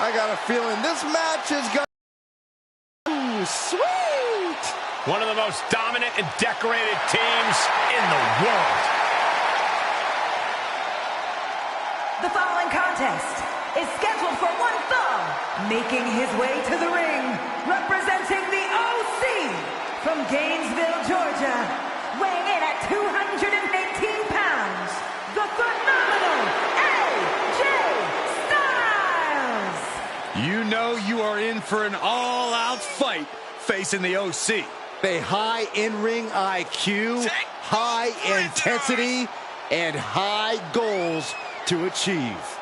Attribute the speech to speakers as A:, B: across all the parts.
A: I got a feeling this match is going to be sweet.
B: One of the most dominant and decorated teams in the world.
C: The following contest is scheduled for one fall. Making his way to the ring, representing the OC from Gainesville, Georgia, weighing in at 218 pounds, the phenomenal AJ Styles.
D: You know you are in for an all-out fight facing the OC.
A: A high in-ring IQ, high intensity, and high goals to achieve.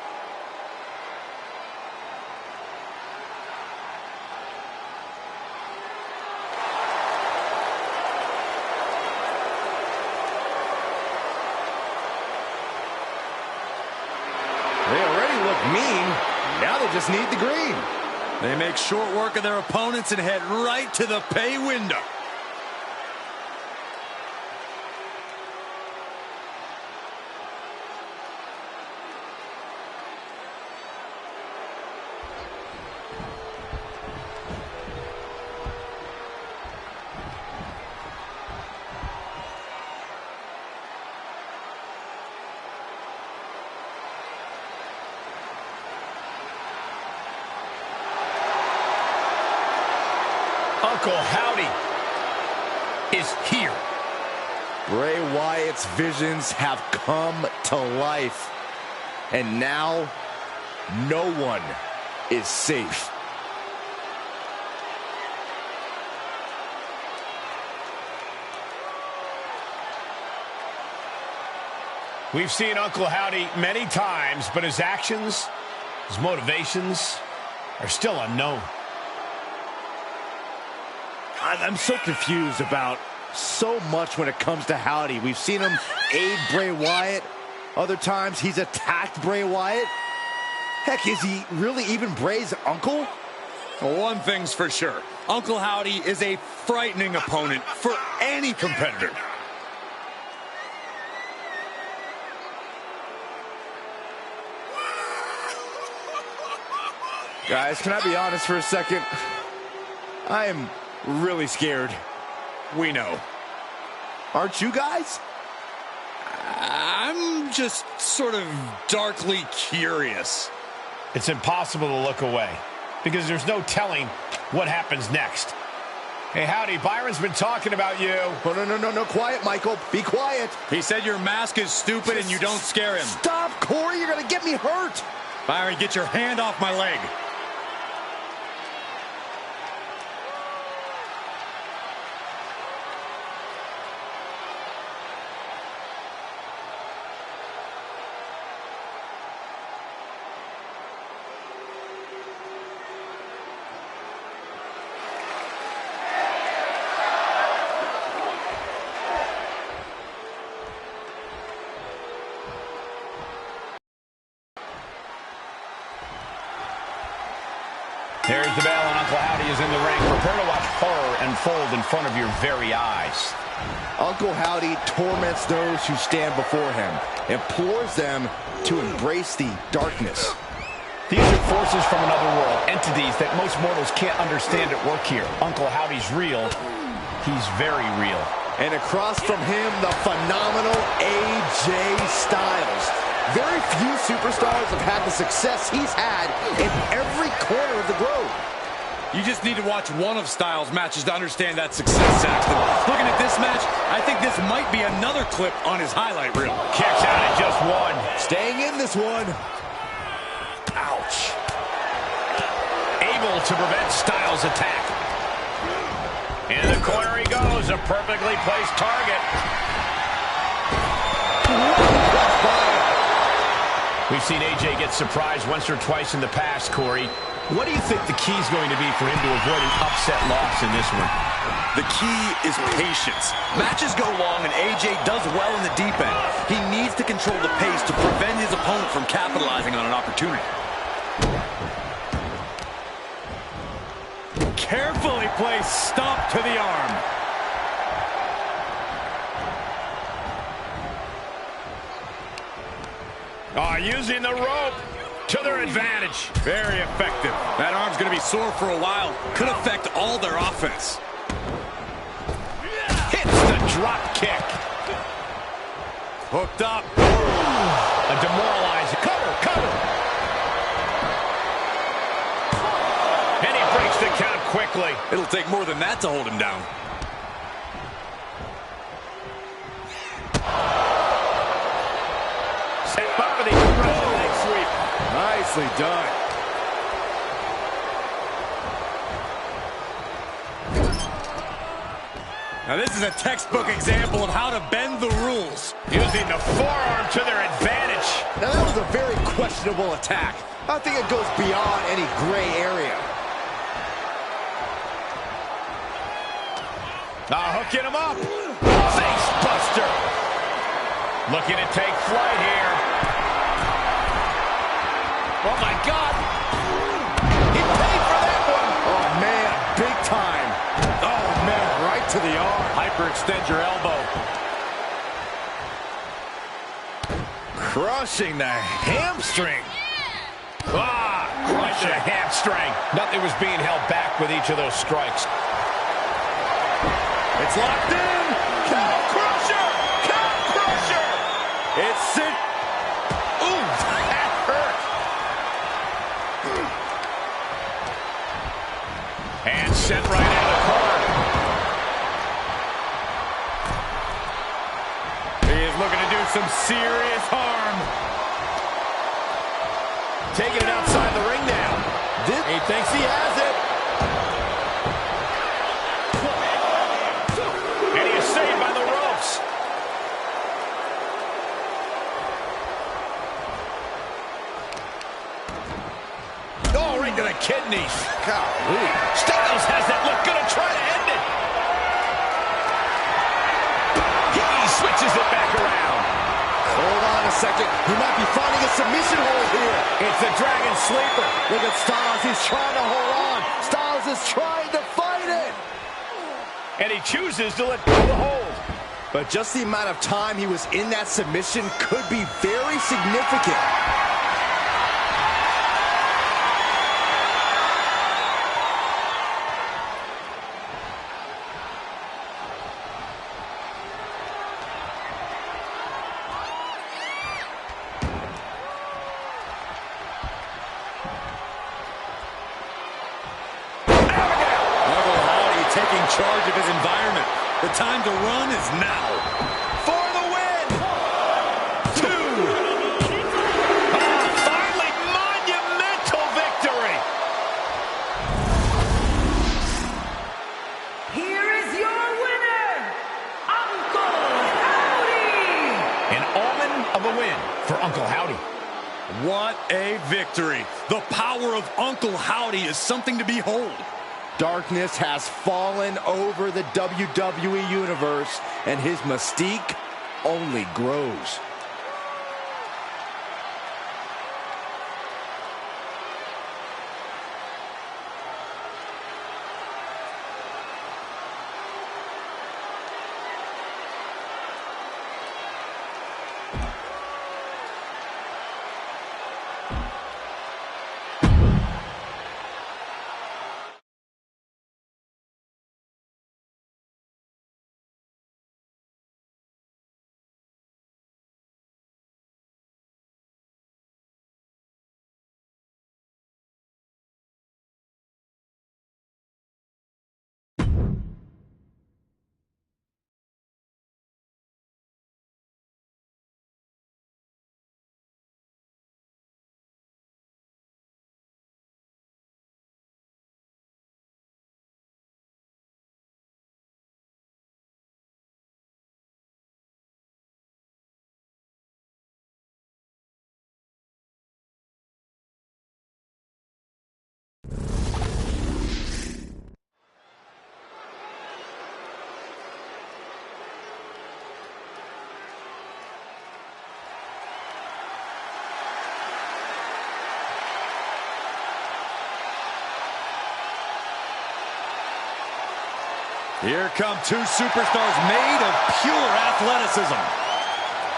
A: They already look mean. Now they just need the green.
D: They make short work of their opponents and head right to the pay window.
B: Uncle Howdy is here.
A: Bray Wyatt's visions have come to life. And now, no one is safe.
B: We've seen Uncle Howdy many times, but his actions, his motivations are still unknown.
A: I'm so confused about so much when it comes to Howdy. We've seen him aid Bray Wyatt. Other times he's attacked Bray Wyatt. Heck, is he really even Bray's uncle?
D: Well, one thing's for sure. Uncle Howdy is a frightening opponent for any competitor.
A: Guys, can I be honest for a second? I am really scared.
D: We know.
A: Aren't you guys?
D: I'm just sort of darkly curious.
B: It's impossible to look away because there's no telling what happens next. Hey, Howdy, Byron's been talking about you.
A: No, quiet, Michael. Be quiet.
D: He said your mask is stupid and you don't scare him.
A: Stop, Corey. You're going to get me hurt.
D: Byron, get your hand off my leg.
B: There's the bell, and Uncle Howdy is in the ring. Prepare to watch horror unfold in front of your very eyes.
A: Uncle Howdy torments those who stand before him, implores them to embrace the darkness.
B: These are forces from another world, entities that most mortals can't understand at work here. Uncle Howdy's real. He's very real.
A: And across from him, the phenomenal AJ Styles. Very few superstars have had the success he's had in every corner of the globe.
D: You just need to watch one of Styles' matches to understand that success, Saxton. Looking at this match, I think this might be another clip on his highlight reel.
B: Kicks out at just one.
A: Staying in this one.
B: Ouch. Able to prevent Styles' attack. In the corner he goes, a perfectly placed target. We've seen AJ get surprised once or twice in the past, Corey. What do you think the key is going to be for him to avoid an upset loss in this one?
D: The key is patience. Matches go long and AJ does well in the deep end. He needs to control the pace to prevent his opponent from capitalizing on an opportunity. Carefully placed stomp to the arm.
B: Using the rope to their advantage.
D: Very effective. That arm's going to be sore for a while. Could affect all their offense.
B: Hits the drop kick.
D: Hooked up.
B: A demoralizing cover. And he breaks the count quickly.
D: It'll take more than that to hold him down.
B: Set up with the leg sweep.
A: Nicely done.
D: Now this is a textbook example of how to bend the rules.
B: Using the forearm to their advantage.
A: Now that was a very questionable attack. I think it goes beyond any gray area.
B: Hooking him up. Face buster. Looking to take flight here. Oh my God. He paid for that one.
A: Oh man, big time. Oh man, right to the arm.
D: Hyperextend your elbow.
A: Crushing the hamstring.
B: Right to the hamstring. Nothing was being held back with each of those strikes.
A: It's locked in. Cow crusher. Cow crusher. It's it. Ooh, that hurt.
B: And sent right into the corner.
D: He is looking to do some serious harm.
B: Taking it outside the ring now.
A: He thinks he has it.
B: And he is saved by the ropes. Oh, right to the kidneys.
A: Golly.
B: Styles has that look. Gonna try to end it. He switches it back around.
A: Hold on a second. He might be finding a submission hold here.
B: It's the Dragon Sleeper.
A: Look at Styles. He's trying to hold on. Styles is trying to fight it.
B: And he chooses to let go of the hold.
A: But just the amount of time he was in that submission could be very significant.
D: Taking charge of his environment. The time to run is now.
B: For the win! 2! Finally, monumental victory!
C: Here is your winner, Uncle Howdy!
B: An omen of a win for Uncle Howdy.
D: What a victory. The power of Uncle Howdy is something to behold.
A: Darkness has fallen over the WWE Universe, and his mystique only grows.
D: Here come two superstars made of pure athleticism.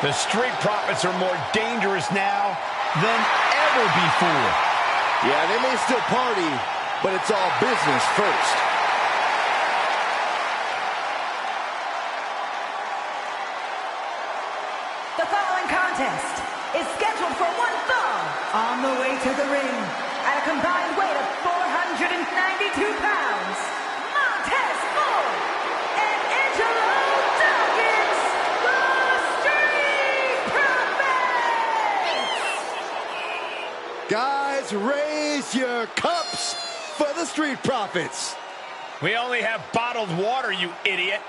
B: The Street Profits are more dangerous now than ever. never before.
A: Yeah, they may still party, but it's all business first.
C: The following contest is scheduled for one fall. On the way to the ring, at a combined weight of 492 pounds, Montez Ford and Angelo Dawkins, the Street Profits!
A: Guys, raise your cups for the Street Profits.
B: We only have bottled water, you idiot.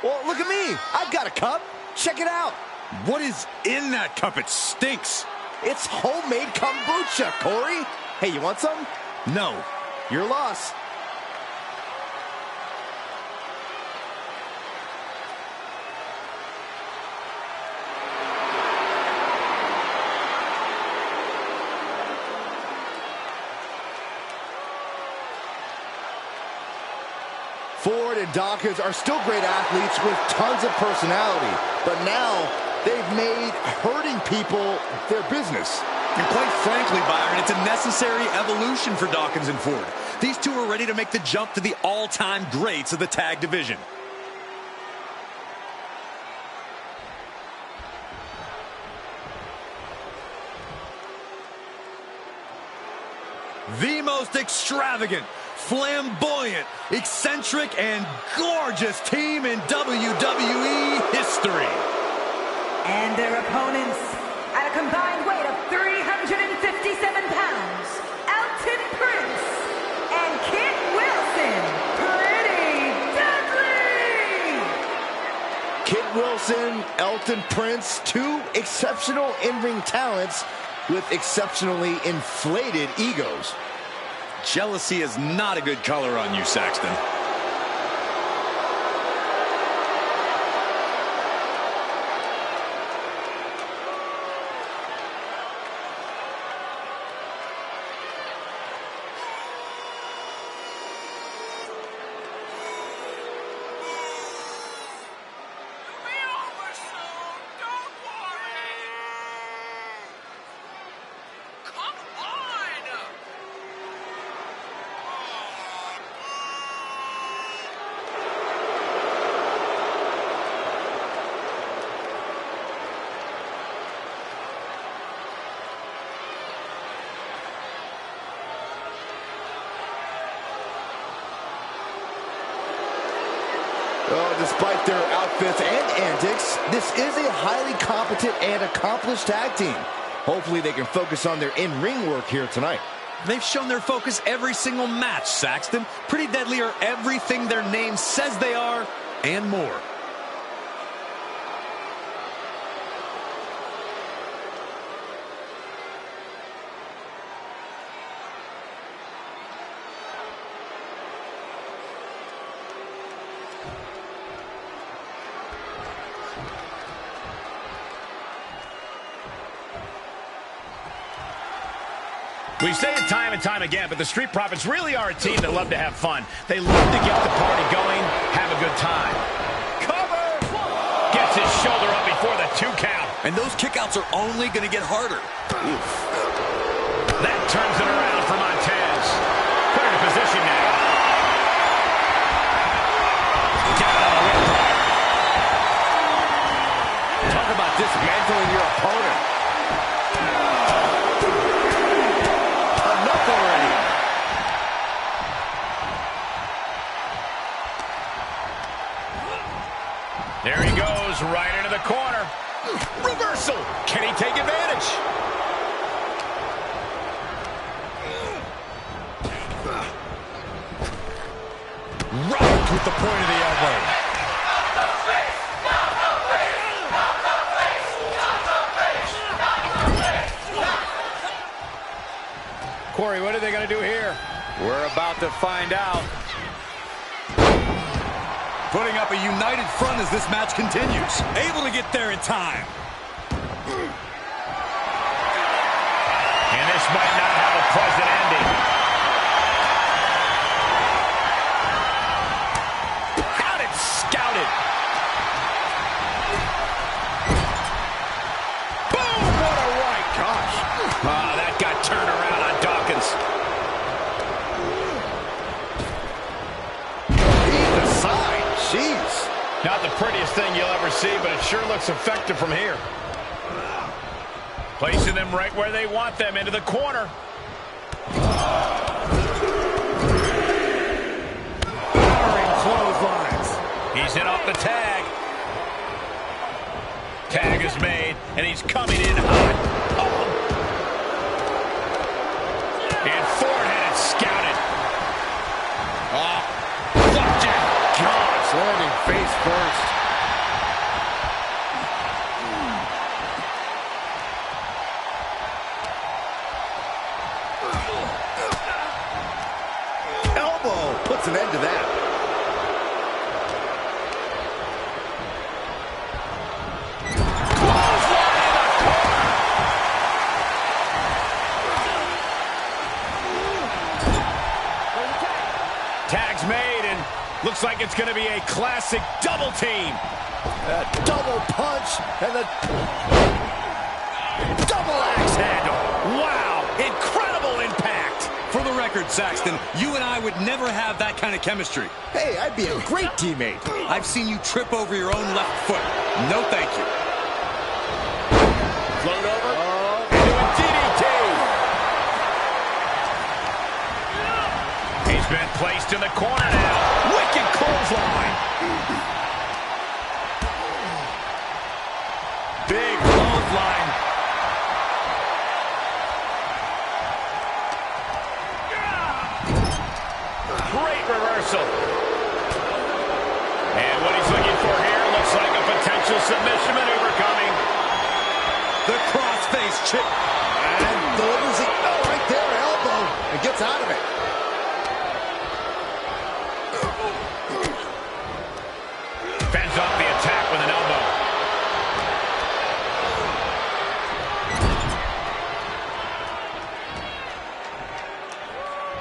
A: Well, look at me. I've got a cup. Check it out.
D: What is in that cup? It stinks.
A: It's homemade kombucha, Corey. Hey, you want some?
D: No.
A: Your loss. Ford and Dawkins are still great athletes with tons of personality, but now they've made hurting people their business.
D: And quite frankly, Byron, it's a necessary evolution for Dawkins and Ford. These two are ready to make the jump to the all-time greats of the tag division. The most extravagant, flamboyant, eccentric, and gorgeous team in WWE history.
C: And their opponents, at a combined weight of 357 pounds, Elton Prince and Kit Wilson, Pretty Deadly!
A: Kit Wilson, Elton Prince, two exceptional in-ring talents with exceptionally inflated egos.
D: Jealousy is not a good color on you, Saxton.
A: Oh, despite their outfits and antics, this is a highly competent and accomplished tag team. Hopefully they can focus on their in-ring work here tonight.
D: They've shown their focus every single match, Saxton. Pretty Deadly are everything their name says they are, and more.
B: We say it time and time again, but the Street Profits really are a team that love to have fun. They love to get the party going, have a good time. Cover! Gets his shoulder up before the 2 count.
D: And those kickouts are only going to get harder.
B: That turns it around for Montez. Put in position now. Get out of the way.
A: Talk about dismantling your opponent. Enough already.
B: There he goes, right into the corner. Reversal. Can he take advantage? Right with the point of the elbow. Corey, what are they going to do here?
D: We're about to find out. Putting up a united front as this match continues. Able to get there in time.
B: And this might not have a pleasant ending. Got it scouted. Boom, what a right. Gosh. prettiest thing you'll ever see, but it sure looks effective from here. Placing them right where they want them, into the corner.
A: Powering clotheslines.
B: He's in off the tag. Tag is made, and he's coming in hot. Oh. And forehead scouted. Oh, flapjack.
A: Gosh, landing face first. Elbow puts an end to that.
B: Tag's made, and looks like it's going to be a classic double team.
A: That double punch and the double axe handle.
D: Wow, incredible impact. For the record, Saxton, you and I would never have that kind of chemistry.
A: Hey, I'd be a great teammate.
D: I've seen you trip over your own left foot. No thank you.
B: Float over. Into a DDT. He's been placed in the corner now. Wicked clothesline. Big clothesline. Great reversal. And what he's looking for here looks like a potential submission maneuver coming.
D: The crossface chip.
A: And delivers it. Oh, right there, elbow. And gets out of it.
B: Fends off the attack with an elbow.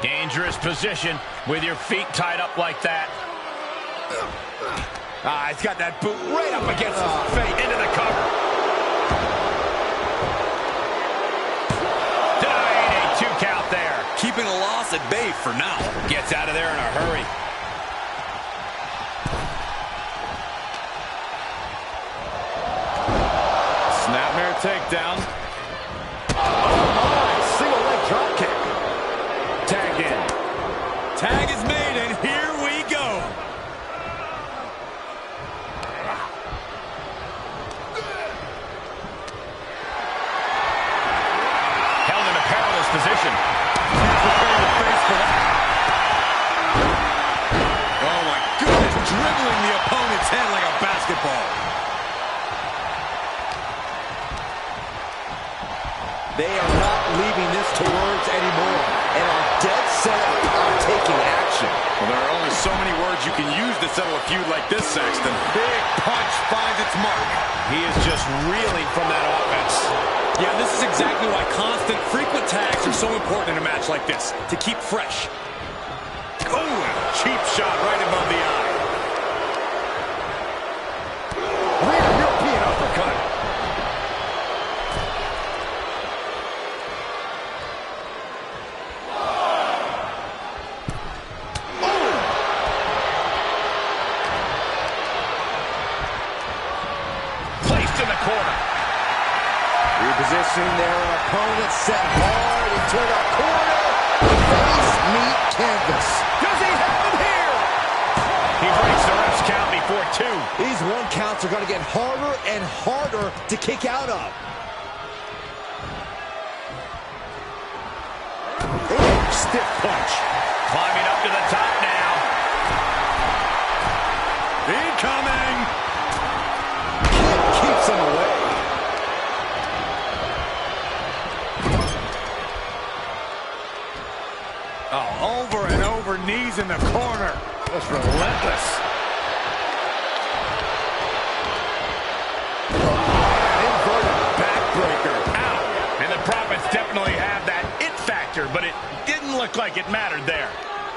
B: Dangerous position with your feet tied up like that.
A: He's got that boot right up against his face.
B: Into the cover. Denying a 2 count there.
D: Keeping a loss at bay for now.
B: Gets out of there in a hurry.
D: Snapmare takedown.
A: Single leg drop kick.
B: Tag in.
D: Tag is made, and here we go.
B: Held in a perilous position.
D: Preparing to face for that. Oh my goodness, dribbling the opponent's head like a basketball.
A: They are not leaving this to words anymore and are dead set on taking action.
D: Well, there are only so many words you can use to settle a feud like this, Saxton. Big punch finds its mark.
B: He is just reeling from that offense.
D: Yeah, this is exactly why constant, frequent tags are so important in a match like this, to keep fresh. Oh, cheap shot right above the eye.
A: Rear European uppercut.
B: Placed in the corner.
A: Repositioning their opponent, set hard into the corner. Face meet canvas.
B: Does he have him here? He breaks the ref's count before 2.
A: These 1 counts are going to get harder and harder to kick out of. Ooh, stiff punch.
B: Climbing up to the top now.
D: Incoming!
A: Kick keeps him away.
D: Oh, over and over, knees in the corner.
A: That's relentless. Inverted backbreaker.
B: Ow. And the Profits definitely have that it factor, but it didn't look like it mattered there.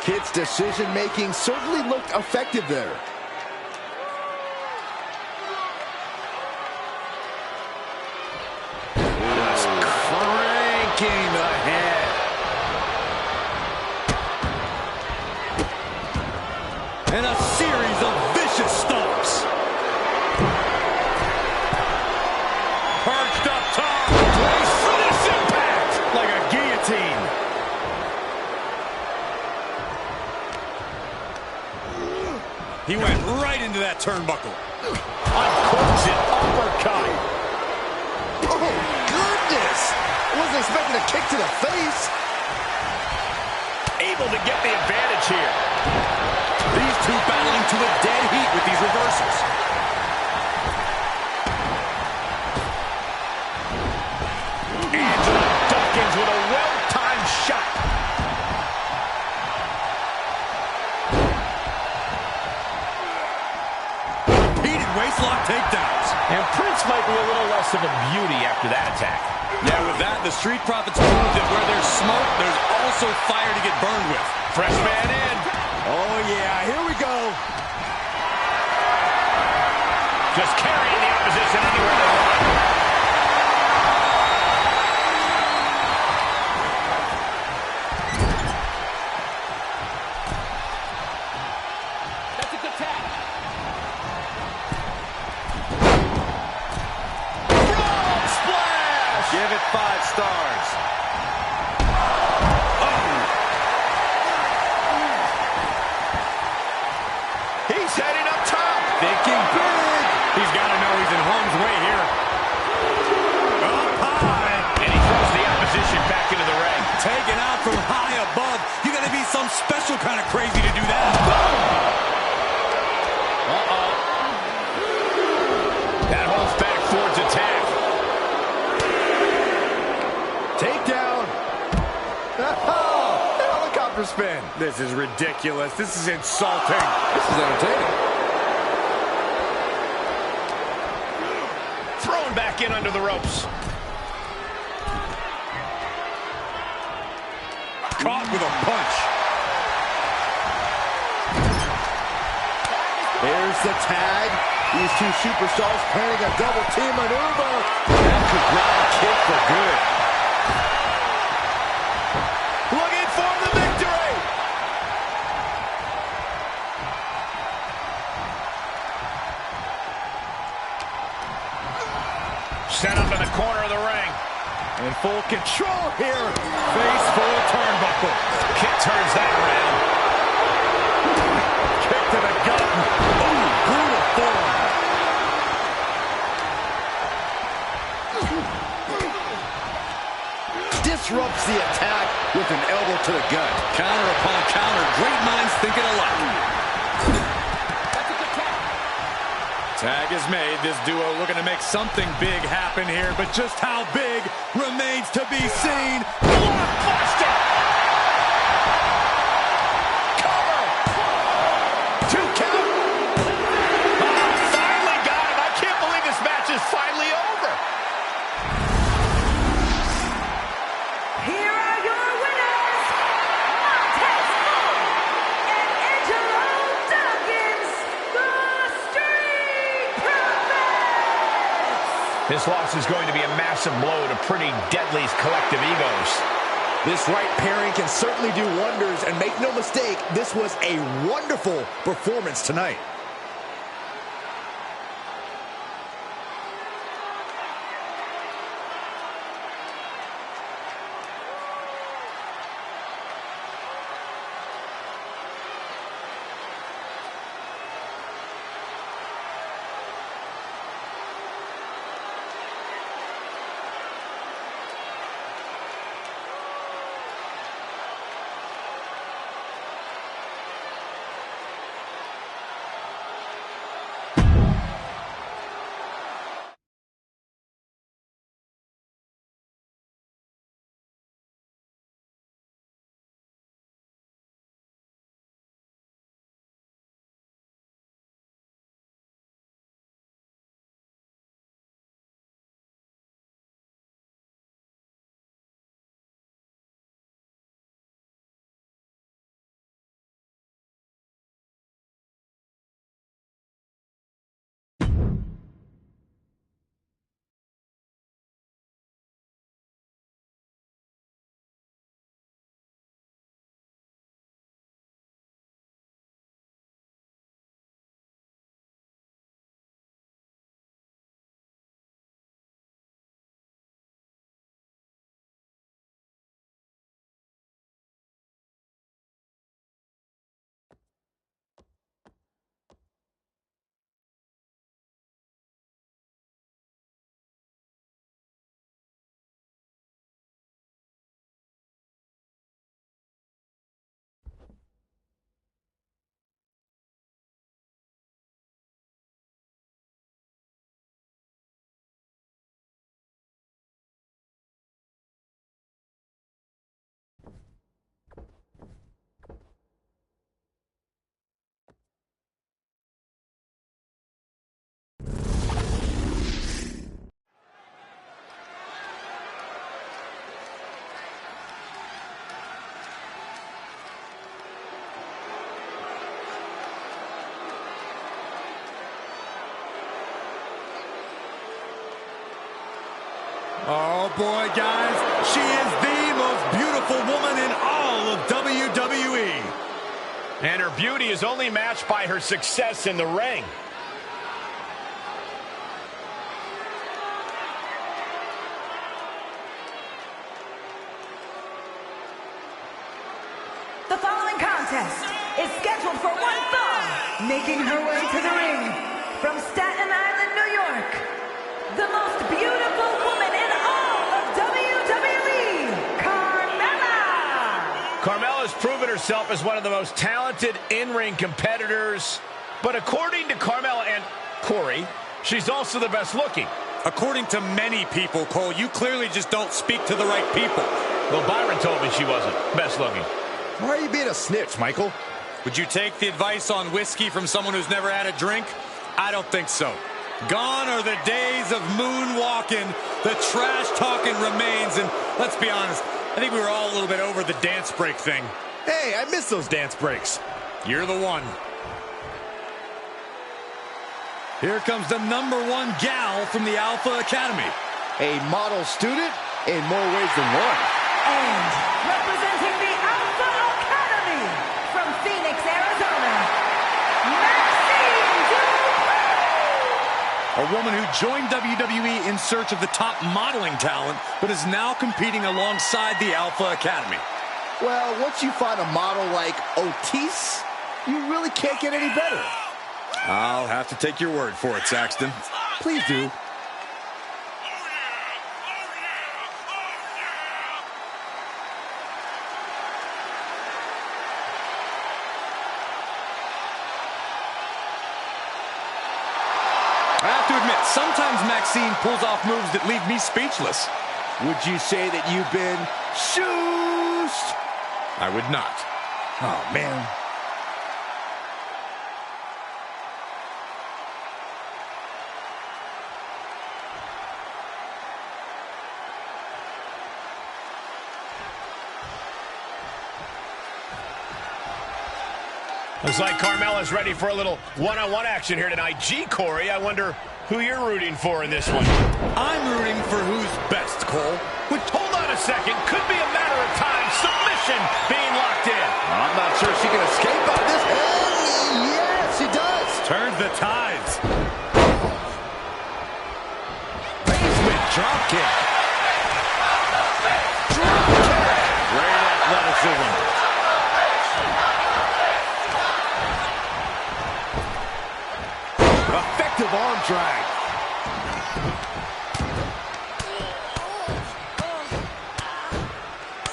A: Kid's decision-making certainly looked effective there. Just cranking the head.
D: And a series of vicious stomps. right into that turnbuckle.
B: Uncorks uppercut.
A: Oh, goodness! I wasn't expecting a kick to the face.
B: Able to get the advantage here.
D: These two battling to a dead heat with these reversals.
B: Angela Dawkins with a well-timed shot.
D: Repeated waistlock takedowns.
B: And Prince might be a little less of a beauty after that attack.
D: Yeah, with that, the Street Profits proved that where there's smoke, there's also fire to get burned with.
B: Fresh man in.
A: Oh, yeah, here we go.
B: Just carrying the opposition anywhere they want. That's a good tag. Frog splash!
D: Give it 5 stars.
B: He's heading up top.
D: Thinking big. He's got to know he's in harm's way here. Up high.
B: And he throws the opposition back into the ring.
D: Taken out from high above. You got to be some special kind of crazy to do that.
B: Uh-oh. That holds back Ford's attack.
A: Takedown. Oh, helicopter spin.
D: This is ridiculous. This is insulting.
A: This is entertaining.
B: Thrown back in under the ropes.
D: Caught with a punch.
A: There's the tag. These two superstars planning a double team maneuver. That's a ground kick for good.
B: Looking for the victory. Set up in the corner of the ring.
A: In full control here.
D: Face full of turnbuckle.
B: Kick turns that around.
A: Kick to the gut. Ooh, brutal form. Disrupts the attack with an elbow to the gut.
D: Counter upon counter. Great minds thinking alike. Tag is made. This duo looking to make something big happen here, but just how big remains to be seen.
B: Blockbuster! Cover! 2 count! Oh, finally got him! I can't believe this match is finally over!
C: Here are your winners, Montez Ford and Angelo Dawkins, the Street Profits.
B: This loss is going to be a massive blow to pretty deadly collective egos.
A: This right pairing can certainly do wonders, and make no mistake, this was a wonderful performance tonight.
D: Oh, boy, guys. She is the most beautiful woman in all of WWE.
B: And her beauty is only matched by her success in the ring.
C: The following contest is scheduled for one fall, making her way to the ring from Staten Island, New York, the most beautiful woman in all of WWE, Carmella!
B: Carmella's proven herself as one of the most talented in-ring competitors, but according to Carmella and Corey, she's also the best looking.
D: According to many people, Cole, you clearly just don't speak to the right people.
B: Well, Byron told me she wasn't best looking.
A: Why are you being a snitch, Michael?
D: Would you take the advice on whiskey from someone who's never had a drink? I don't think so. Gone are the days of moonwalking. The trash talking remains, and let's be honest, I think we were all a little bit over the dance break thing.
A: Hey, I miss those dance breaks.
D: You're the one. Here comes the #1 gal from the Alpha Academy.
A: A model student in more ways than one.
C: And representing the Alpha Academy from Phoenix, Arizona, Maxine Dupree!
D: A woman who joined WWE in search of the top modeling talent, but is now competing alongside the Alpha Academy.
A: Well, once you find a model like Otis, you really can't get any better.
D: I'll have to take your word for it, Saxton.
A: Please do.
D: I have to admit, sometimes Maxine pulls off moves that leave me speechless.
A: Would you say that you've been shoosed?
D: I would not.
A: Oh, man.
B: Looks like Carmella's ready for a little one-on-one action here tonight. Gee, Corey, I wonder who you're rooting for in this one.
D: I'm rooting for who's best, Cole.
B: Hold on a second. Could be a matter of time. Submission being locked in.
A: I'm not sure she can escape out of this. Hey, yes, she does.
D: Turns the tides.
A: Basement drop kick. Drop kick. Great athleticism. Effective arm drag.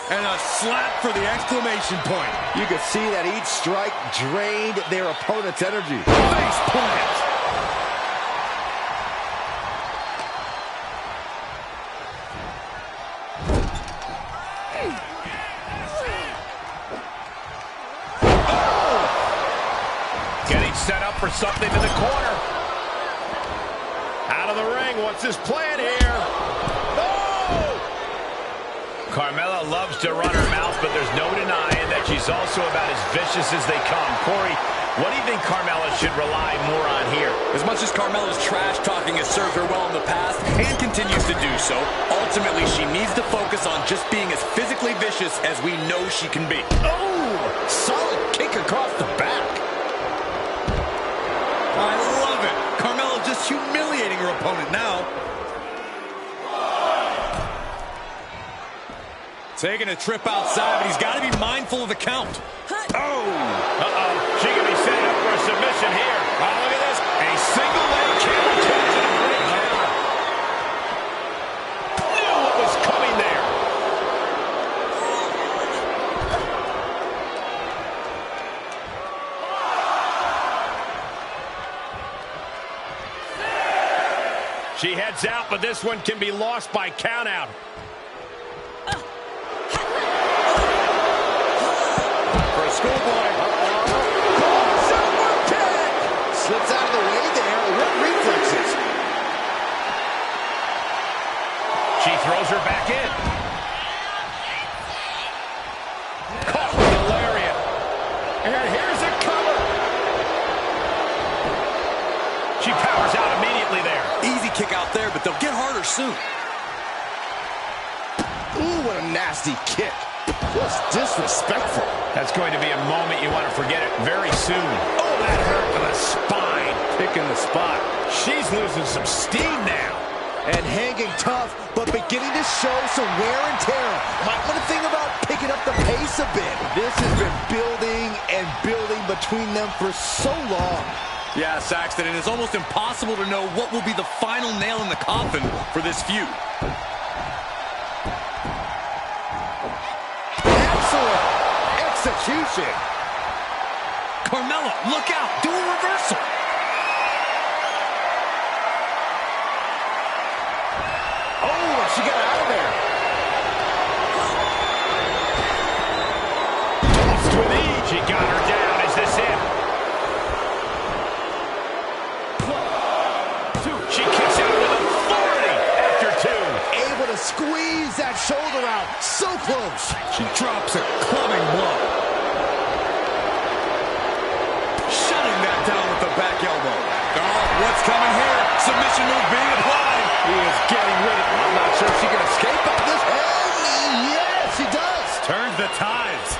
D: And a slap for the exclamation point.
A: You can see that each strike drained their opponent's energy.
D: Face plant.
B: Getting set up for something in the corner. Out of the ring. What's his plan here? Oh! Carmella loves to run her mouth, but there's no denying that she's also about as vicious as they come. Corey, what do you think Carmella should rely more on here?
D: As much as Carmella's trash talking has served her well in the past and continues to do so, ultimately she needs to focus on just being as physically vicious as we know she can be.
A: Oh, solid kick across the back.
D: I love it. Carmella just humiliating her opponent now. Taking a trip outside, but he's got to be mindful of the count. Oh!
B: Uh-oh. She can be set up for a submission here. Oh, look at this. A single leg camel toe to the ring counter. Knew what was coming there. She heads out, but this one can be lost by countout.
A: For a schoolboy. Crossover kick. Slips out of the way there. What reflexes?
B: She throws her back in. Caught with a lariat. And here's a cover. She powers out immediately there.
D: Easy kick out there, but they'll get harder soon.
A: Ooh, what a nasty kick. Just disrespectful.
B: That's going to be a moment you want to forget it very soon. Oh, that hurt to the spine.
A: Picking the spot.
B: She's losing some steam now.
A: And hanging tough, but beginning to show some wear and tear. Might want to think about picking up the pace a bit. This has been building and building between them for so long.
D: Yeah, Saxton, and it's almost impossible to know what will be the final nail in the coffin for this feud.
A: Excellent execution.
D: Carmella, look out, do a reversal.
A: Oh, she got out of there.
B: Tossed with ease. She got her down. Is this it? She kicks out with authority after two.
A: Able to squeeze that shoulder out. So close.
D: She drops a clubbing blow. Shutting that down with the back elbow. Oh, what's coming here? Submission move being applied.
A: He is getting rid of it. I'm not sure if she can escape out of this. And yes, she does.
D: Turns the tides.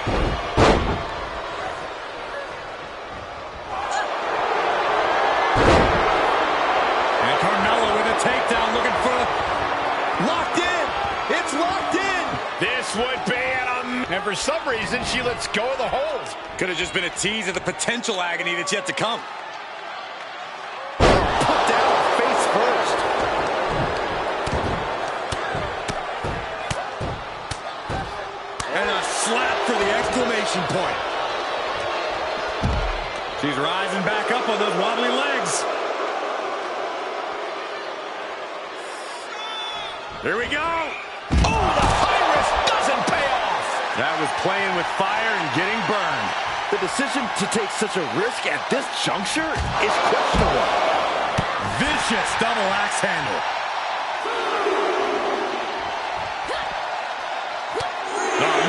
D: And Carmella with a takedown looking for a... Locked in. It's locked in.
B: This would be and for some reason, she lets go of the hold.
D: Could have just been a tease of the potential agony that's yet to come.
A: Put down face first.
D: And a slap for the exclamation point. She's rising back up on those wobbly legs. Here we go.
B: Oh, the high risk doesn't pay off.
D: That was playing with fire and getting burned.
A: The decision to take such a risk at this juncture is questionable.
D: Vicious double axe handle.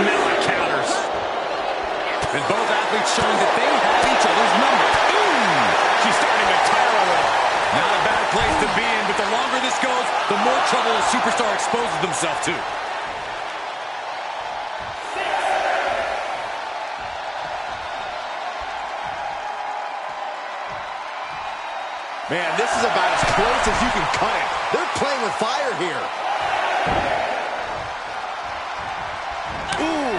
D: Mella counters. And both athletes showing that they have each other's number. Ooh! She's starting to tire a little. Not a bad place to be in, but the longer this goes, the more trouble a superstar exposes themselves to.
A: Man, this is about as close as you can cut it. They're playing with fire here. Ooh.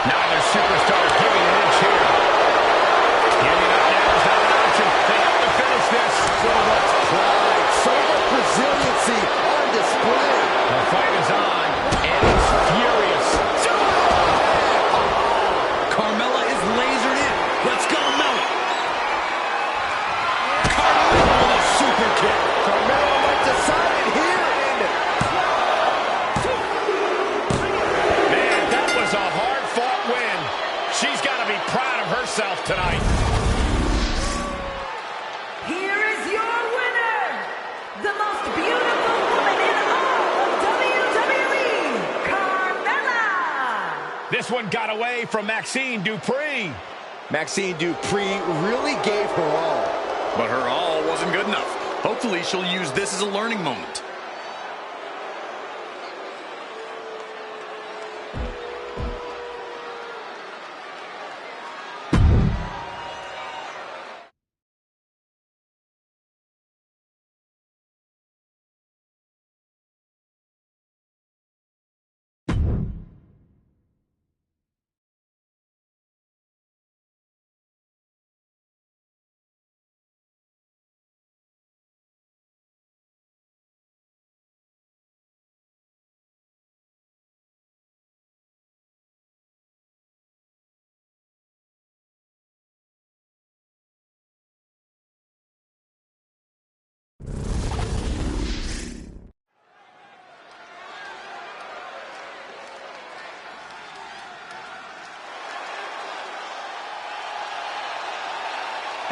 B: Neither superstar giving an inch here. Giving up now is not an option. They have to finish this.
A: So much pride, so much resiliency on display.
B: The fight is on, and it's furious.
D: Carmella is lasered in. Let's go, Mella. Super kick.
A: Carmella might decide it here.
B: Man, that was a hard-fought win. She's got to be proud of herself tonight.
C: Here is your winner, the most beautiful woman in all of WWE, Carmella.
B: This one got away from Maxine Dupree.
A: Maxine Dupree really gave her all.
D: But her all wasn't good enough. Hopefully she'll use this as a learning moment.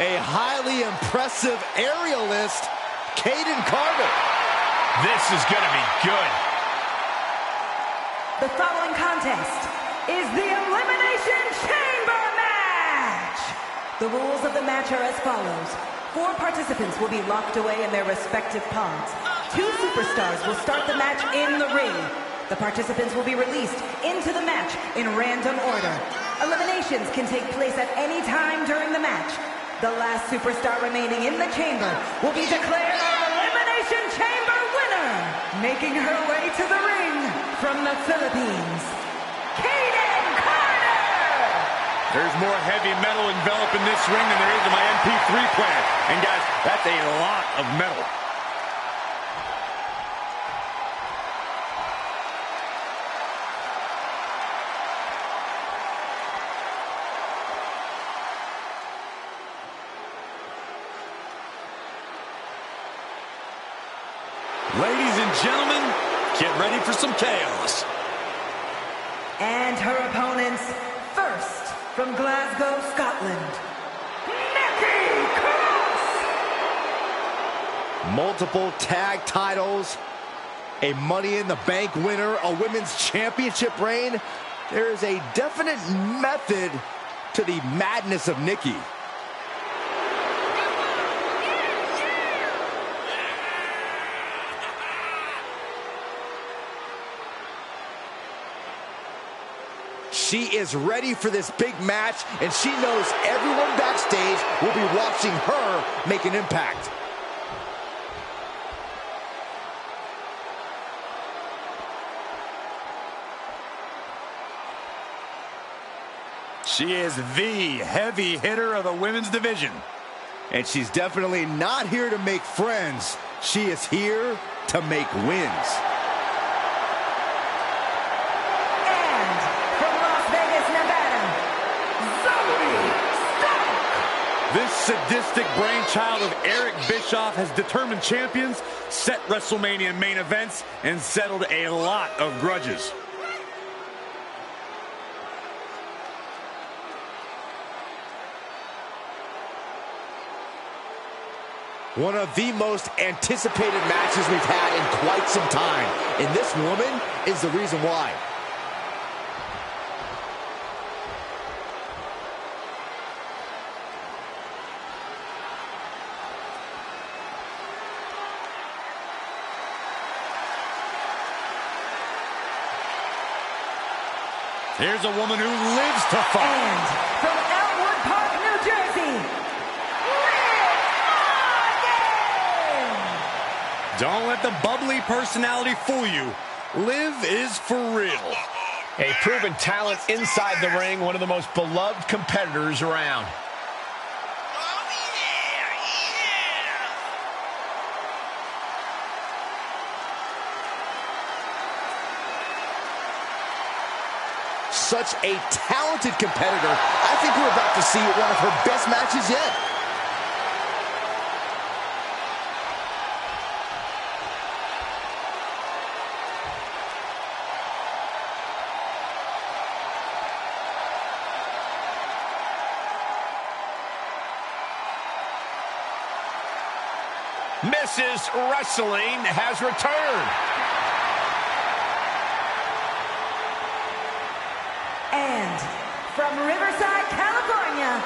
A: A highly impressive aerialist, Caden Carter.
B: This is going to be good.
C: The following contest is the Elimination Chamber match. The rules of the match are as follows. 4 participants will be locked away in their respective pods. 2 superstars will start the match in the ring. The participants will be released into the match in random order. Eliminations can take place at any time during the match. The last superstar remaining in the chamber will be declared our Elimination Chamber winner. Making her way to the ring from the Philippines, Kaden Carter!
B: There's more heavy metal enveloping this ring than there is in my MP3 player. And guys, that's a lot of metal.
D: Ladies and gentlemen, get ready for some chaos.
C: And her opponents, first from Glasgow, Scotland, Nikki Cross!
A: Multiple tag titles, a Money in the Bank winner, a women's championship reign. There is a definite method to the madness of Nikki. She is ready for this big match, and she knows everyone backstage will be watching her make an impact.
B: She is the heavy hitter of the women's division.
A: And she's definitely not here to make friends. She is here to make wins.
B: This sadistic brainchild of Eric Bischoff has determined champions, set WrestleMania main events, and settled a lot of grudges.
A: One of the most anticipated matches we've had in quite some time. And this woman is the reason why.
B: Here's a woman who lives to fight.
C: And from Elmwood Park, New Jersey, Liv Morgan!
D: Don't let the bubbly personality fool you. Liv is for real.
B: A proven talent inside the ring, one of the most beloved competitors around.
A: Such a talented competitor. I think we're about to see one of her best matches yet.
B: Mrs. Wrestling has returned.
C: And from Riverside, California,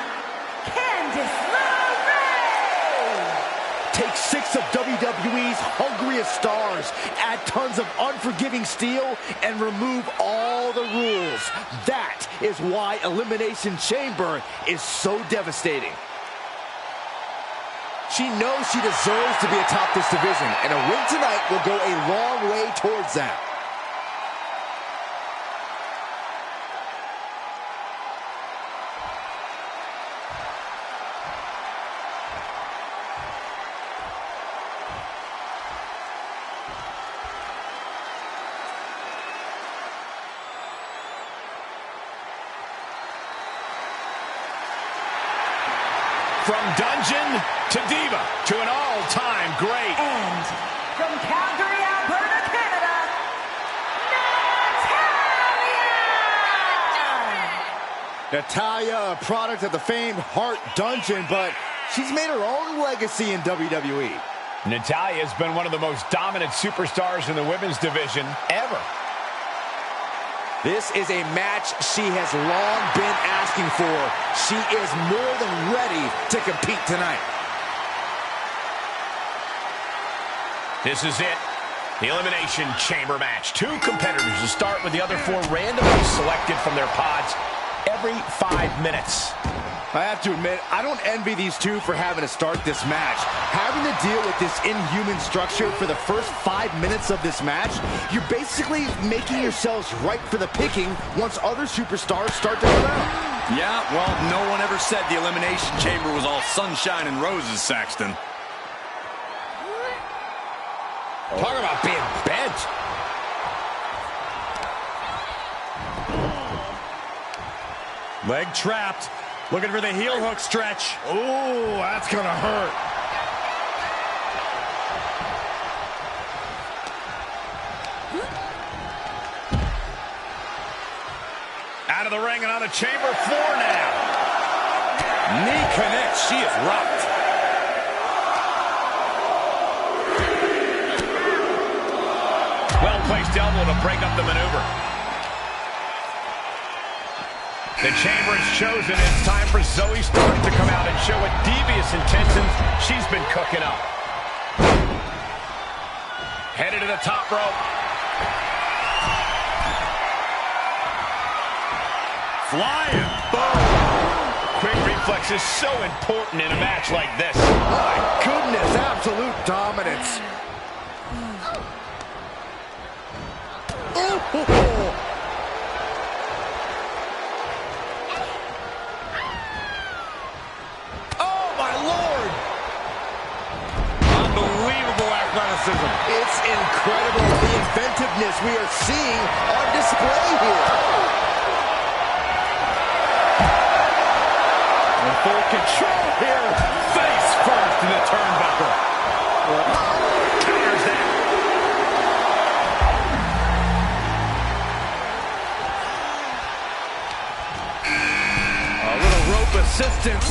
C: Candice LeRae!
A: Take 6 of WWE's hungriest stars, add tons of unforgiving steel, and remove all the rules. That is why Elimination Chamber is so devastating. She knows she deserves to be atop this division, and a win tonight will go a long way towards that.
B: From dungeon to diva to an all-time great.
C: And from Calgary, Alberta, Canada,
A: Natalya, a product of the famed Heart Dungeon, but she's made her own legacy in WWE.
B: Natalya has been one of the most dominant superstars in the women's division ever.
A: This is a match she has long been asking for. She is more than ready to compete tonight.
B: This is it. The Elimination Chamber match. 2 competitors to start with the other 4 randomly selected from their pods every 5 minutes.
A: I have to admit, I don't envy these 2 for having to start this match. Having to deal with this inhuman structure for the first 5 minutes of this match, you're basically making yourselves ripe for the picking once other superstars start to come out.
E: Yeah, well, no one ever said the Elimination Chamber was all sunshine and roses, Saxton.
B: Talk about being bent.
D: Leg trapped. Looking for the heel hook stretch.
A: Oh, that's gonna hurt.
B: Out of the ring and on the chamber floor now.
E: Knee connects. She is rocked.
B: Well-placed elbow to break up the maneuver. The chamber is chosen. It's time for Zoe Stark to come out and show what devious intentions she's been cooking up. Headed to the top rope.
E: Flying.
B: Boom. Quick reflex is so important in a match like this.
A: My goodness, absolute dominance.
B: Oh, my Lord.
E: Unbelievable athleticism.
A: It's incredible the inventiveness we are seeing on display here.
B: In full control here. Face first in the turnbuckle. Counters that. A little rope assistance.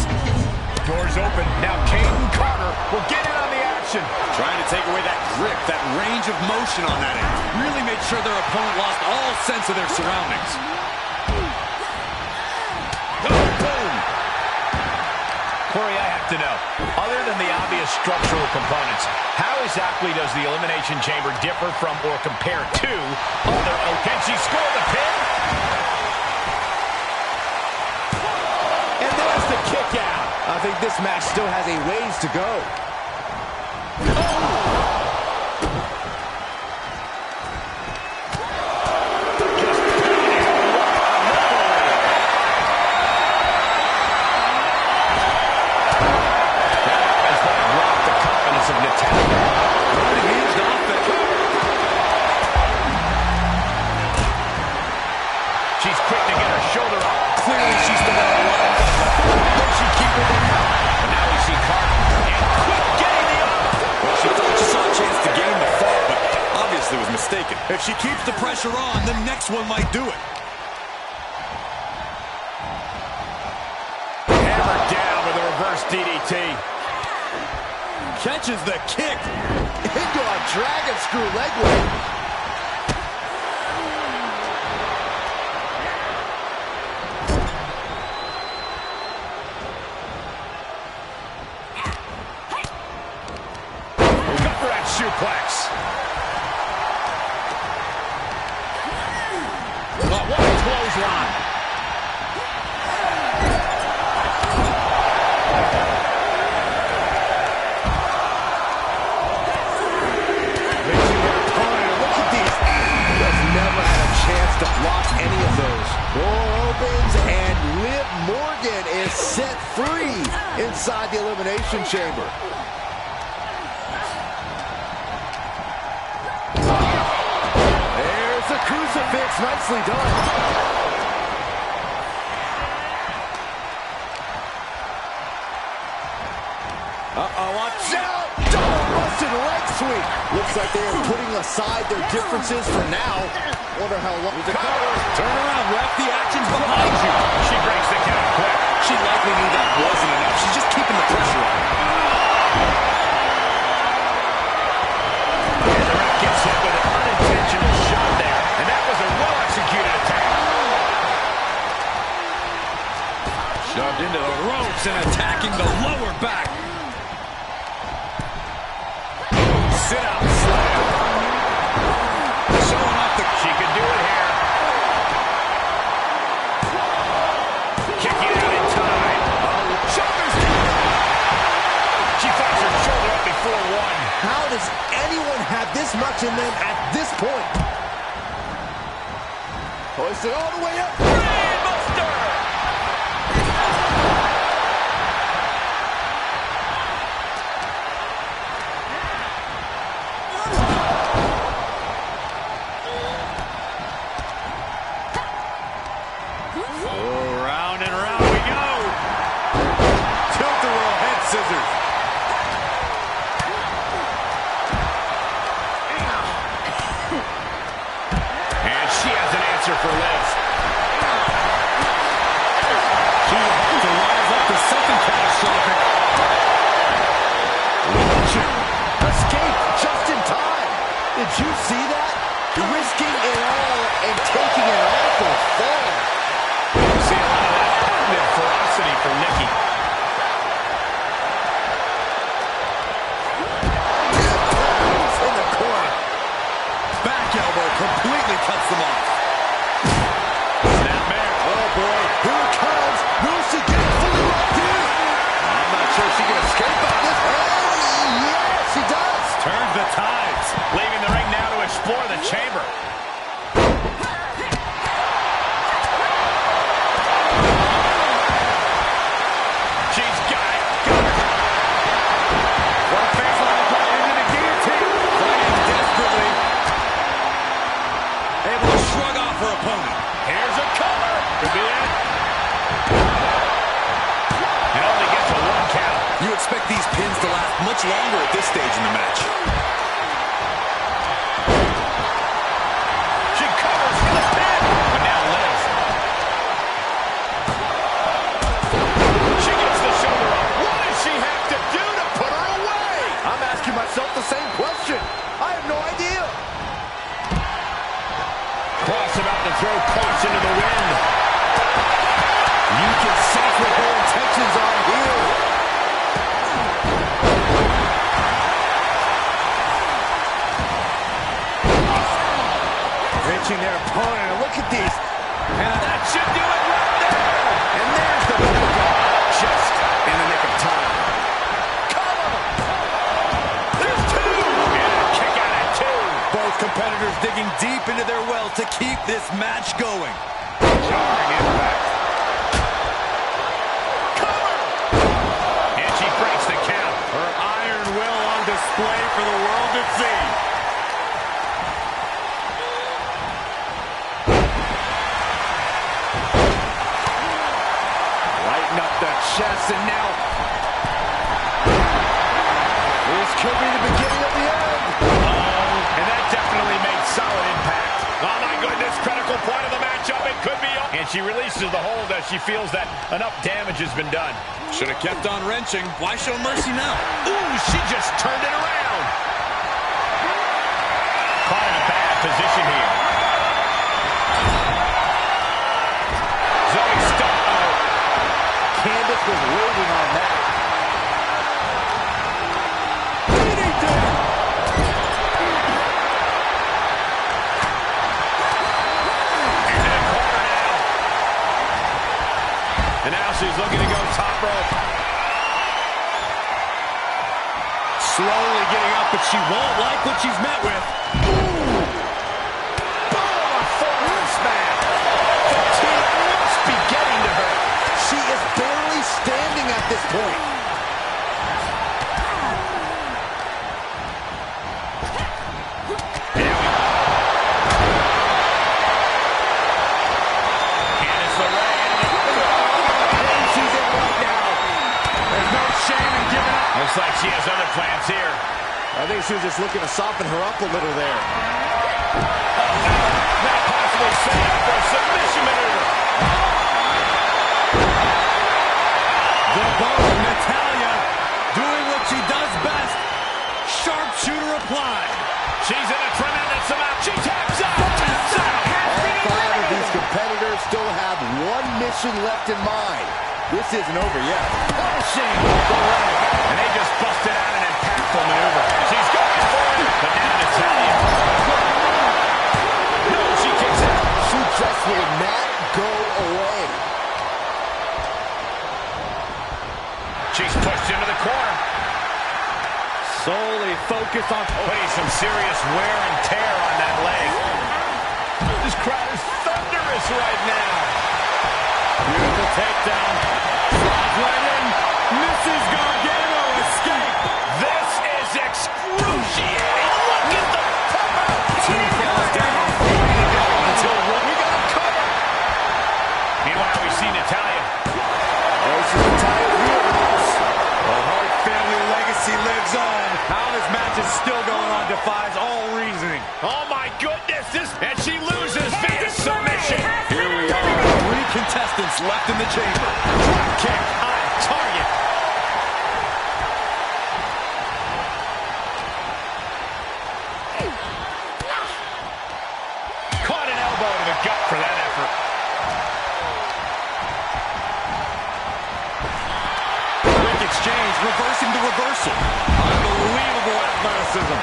B: Doors open. Now Caden Carter will get in on the action.
E: Trying to take away that grip, that range of motion on that end. Really made sure their opponent lost all sense of their surroundings.
B: Boom. Corey, I have to know, other than the obvious structural components, how exactly does the Elimination Chamber differ from or compare to other... Oh, can she score the pin? And there's the kick out.
A: I think this match still has a ways to go.
B: She's quick to get her shoulder up. Clearly she's the one who won. Can she keep her down? And now we see Carter. And quick getting the up.
E: Well, she thought she saw a chance to gain the fall, but obviously was mistaken.
D: If she keeps the pressure on, the next one might do it.
B: Hammered down with a reverse DDT.
D: Catches the kick.
A: Into a dragon screw leg whip.
B: Suplex. Oh, what a clothesline.
A: Mixing their opponent. Look at these. Does never had a chance to block any of those. Door opens and Liv Morgan is set free inside the Elimination Chamber. The crucifix, nicely done. Watch out! Double busted leg sweep. Looks like they are putting aside their differences for now. Wonder how long.
E: Turn around, ref. The action's behind you.
B: She breaks the count quick.
E: She likely knew that wasn't enough. She's just keeping the pressure on.
B: And the ref gets hit with an unintentional shot there. And that was a well-executed attack.
E: Shoved into the ropes and attacking the lower back.
B: Sit up.
A: this much in them at this point. Hoisted all the way up.
B: Brainbuster! Oh, round and round we go.
E: Tilt-a-whirl head scissors.
B: And she has an answer for Liz.
E: She will have to rise up to something catastrophic.
A: Escape just in time. Did you see that? Risking it all and taking an awful fall.
B: See a lot of that positive ferocity from Nikki.
A: In the corner.
E: Back elbow completely cuts them off.
B: Snapmare.
A: Oh boy, here it comes. Will she get fully locked in? I'm not sure she can escape out of this. Hey, yeah, she does.
B: Turns the tides. Leaving the ring now to explore the chamber. She's got it. Got it. What a face line apart into the guillotine.
E: Fighting desperately. Able to shrug off her opponent.
B: Here's a cover. Could be it. And only gets a 1 count.
E: You expect these pins to last much longer at this stage in the match.
B: She covers for the pin. But now Liz. She gets the shoulder up. What does she have to do to put her away?
A: I'm asking myself the same question. I have no idea.
B: Cross about to throw caution to the wind.
A: You can sense what her intentions are here. Reaching their opponent, and look at these.
B: And that should do it right there.
A: And there's the bulldog, just in the nick of time.
B: Cover. There's 2. And a kick out at 2.
E: Both competitors digging deep into their well to keep this match going.
B: Jarring impact. Cover. And she breaks the count.
E: Her iron will on display for the world to see.
A: Lighten up the chest, and now this could be the beginning of the end.
B: And that definitely made solid impact. Oh my goodness, critical point of the matchup. It could be. And she releases the hold as she feels that enough damage has been done.
E: Should have kept on wrenching. Why show mercy now?
B: Ooh, she just turned it around. Caught in a bad position here. Zoe stuck.
A: Candace was waiting on that.
B: And now she's looking to go top rope.
E: Slowly getting up, but she won't like what she's met with.
B: Boom! A forearm smash. Fatigue must be getting to her.
A: She is barely standing at this point.
B: Candice LeRae.
A: And she's in right now.
B: There's no shame in giving up. Looks like she has other plans here.
A: I think she was just looking to soften her up a little there.
B: Now possibly setting up for a submission maneuver.
E: The bone, Natalya, doing what she does best. Sharpshooter applied.
B: She's in a tremendous amount. She taps out. Taps out.
A: All 5 of these competitors still have one mission left in mind. This isn't over yet.
B: Punishing the leg. And they just busted out an impactful maneuver. She's going for it. But now Natalya. No, she kicks out.
A: She just will not go away.
B: She's pushed into the corner. Solely focused on putting some serious wear and tear on that leg. This crowd is thunderous right now.
D: Beautiful takedown. Slides right in. Misses Gargano. Escape.
B: This is excruciating. Look at the cover.
D: Two falls down. Until one.
B: We got a cover. Meanwhile, we see Natalya.
A: Oh, this is Natalya realize.
D: The Hart family legacy lives on. How this match is still going on defies all reasoning.
B: Oh, my goodness. And she loses via submission.
D: Here we are. 3 contestants left in the chamber.
B: Drop kick on target. Caught an elbow to the gut for that effort.
D: Quick exchange, reversing the reversal. Unbelievable athleticism.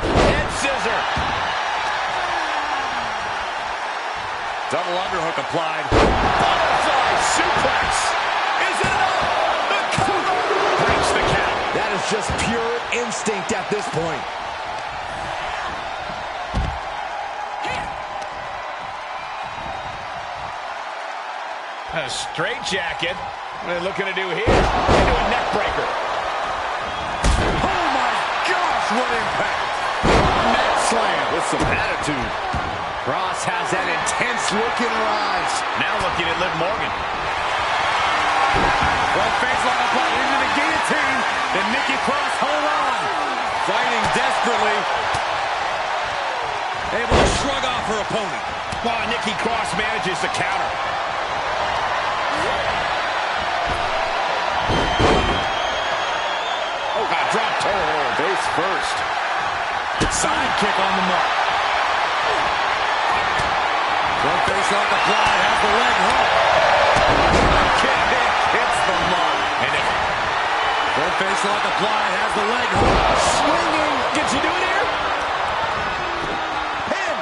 B: Head scissor.
D: Double underhook applied.
B: Butterfly suplex. Is it enough? The cover. Breaks the count.
A: That is just pure instinct at this point.
B: A straight jacket. What are they looking to do here? Into a neck breaker.
D: Oh my gosh, what impact! Neck slam with some attitude.
A: Cross has that intense look in her eyes.
B: Now looking at Liv Morgan.
D: Front face lock applied into the guillotine. And Nikki Cross hold on. Fighting desperately. Able to shrug off her opponent.
B: While Nikki Cross manages to counter. Oh, God, drop toe.
A: Face first.
D: Side kick on the mark. Front face lock applied. Has the leg hook. Kick hits the mark.
B: And it,
D: Front face lock applied. Has the leg hook.
B: swinging. Did she do it here?
A: Pin.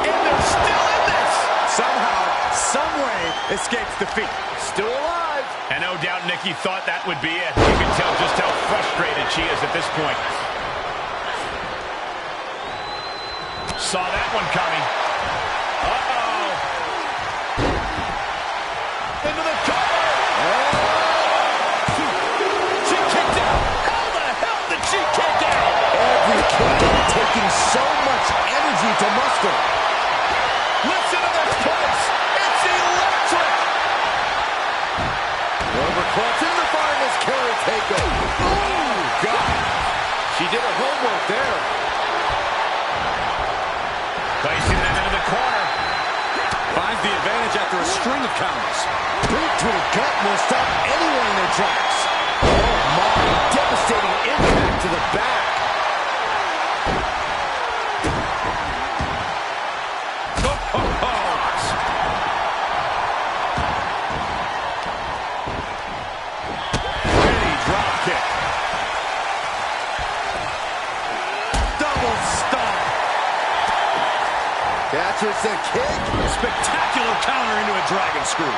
B: And they're still in this.
D: Somehow, someway, escapes defeat.
A: Still alive.
B: And no doubt Nikki thought that would be it. You can tell just how frustrated she is at this point. Saw that one coming. Uh-oh. Into the cover. Oh. She kicked out. How the hell did she kick out?
A: Every kick taking so much energy to muster.
B: Listen to this place. It's electric.
A: Overclocked into the fire in this carry takeover.
B: Oh, God.
A: She did her homework there.
B: Placing them into the corner.
D: Finds the advantage after a string of counters.
A: Boot to the gut will stop anyone in their tracks. Oh my, devastating impact to the back.
D: Ready drop kick. Double stomp.
A: Catches the kick.
D: Spectacular counter into a dragon screw.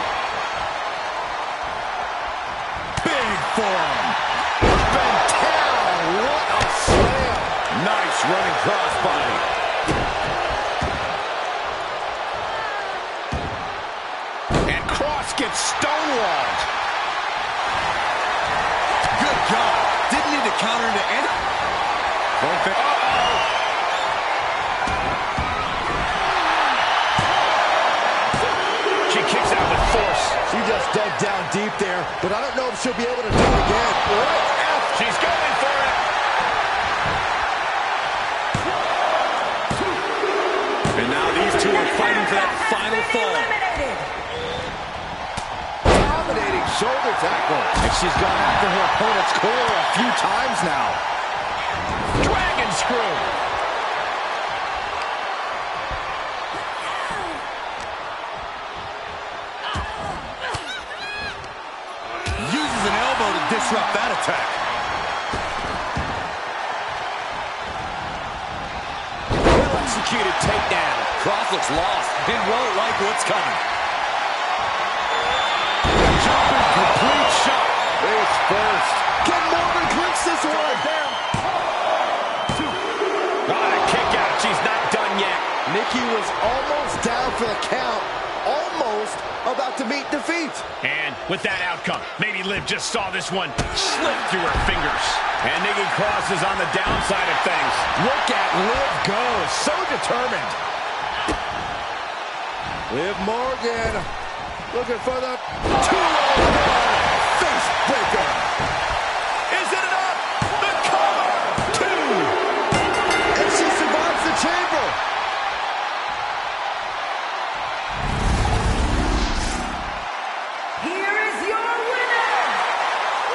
D: Big forearm.
A: Up and down. What a slam.
D: Nice running crossbody.
B: And Cross gets stonewalled.
D: Good God. Didn't need to counter into any.
B: She kicks out with force.
A: She just dug down deep there, but I don't know if she'll be able to do it again. Right after.
B: She's going for it.
D: And now these two are fighting for that final fall.
C: Eliminated.
A: Dominating shoulder tackle. And she's gone after her opponent's core a few times now.
B: Dragon screw.
D: Uses an elbow to disrupt that attack.
B: Well-executed takedown.
D: Cross looks lost and won't like what's coming.
A: to meet defeat.
B: And with that outcome, maybe Liv just saw this one slip through her fingers. And Nikki Cross is on the downside of things.
A: Look at Liv go, so determined. Liv Morgan looking for the 2-on-1 face breaker. Is it enough? The cover! 2! And she survives the chamber.
C: Here is your winner,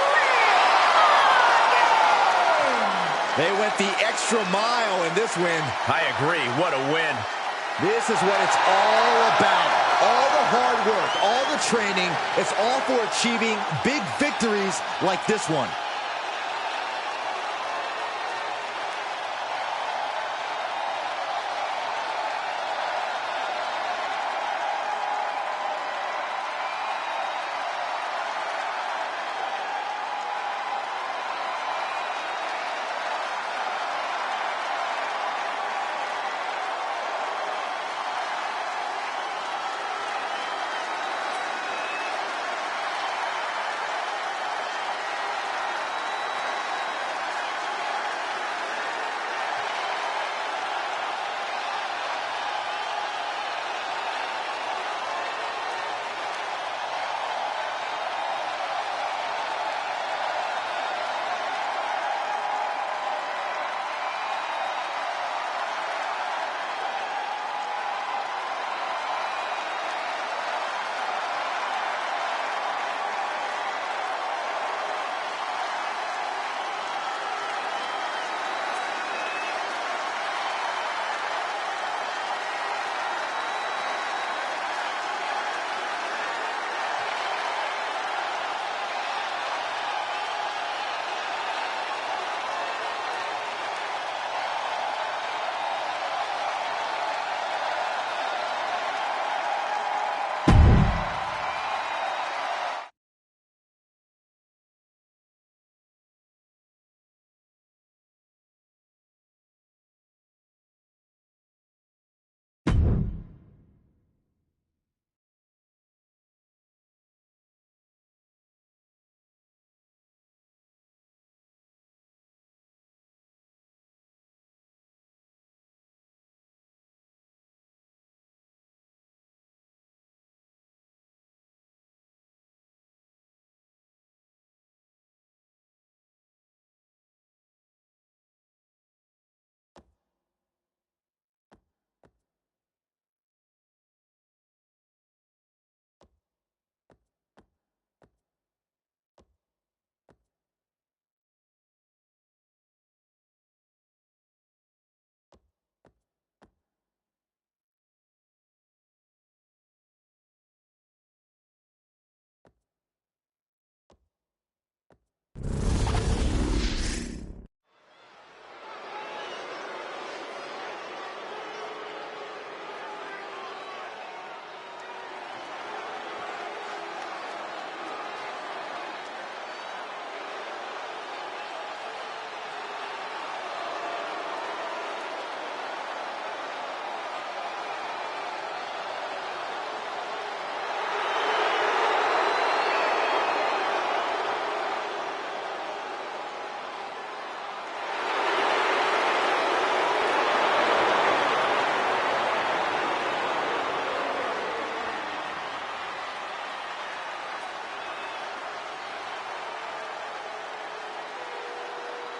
C: Liv Morgan!
A: They went the extra mile in this win.
B: I agree. What a win.
A: This is what it's all about. All the hard work, all the training, it's all for achieving big victories like this one.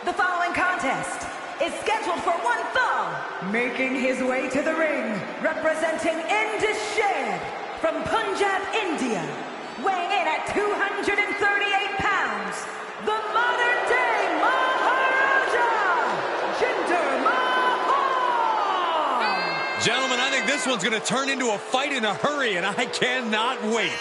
C: The following contest is scheduled for one fall. Making his way to the ring, representing Indishad from Punjab, India. Weighing in at 238 pounds, the modern-day Maharaja, Jinder Mahal!
D: Gentlemen, I think this one's going to turn into a fight in a hurry, and I cannot wait.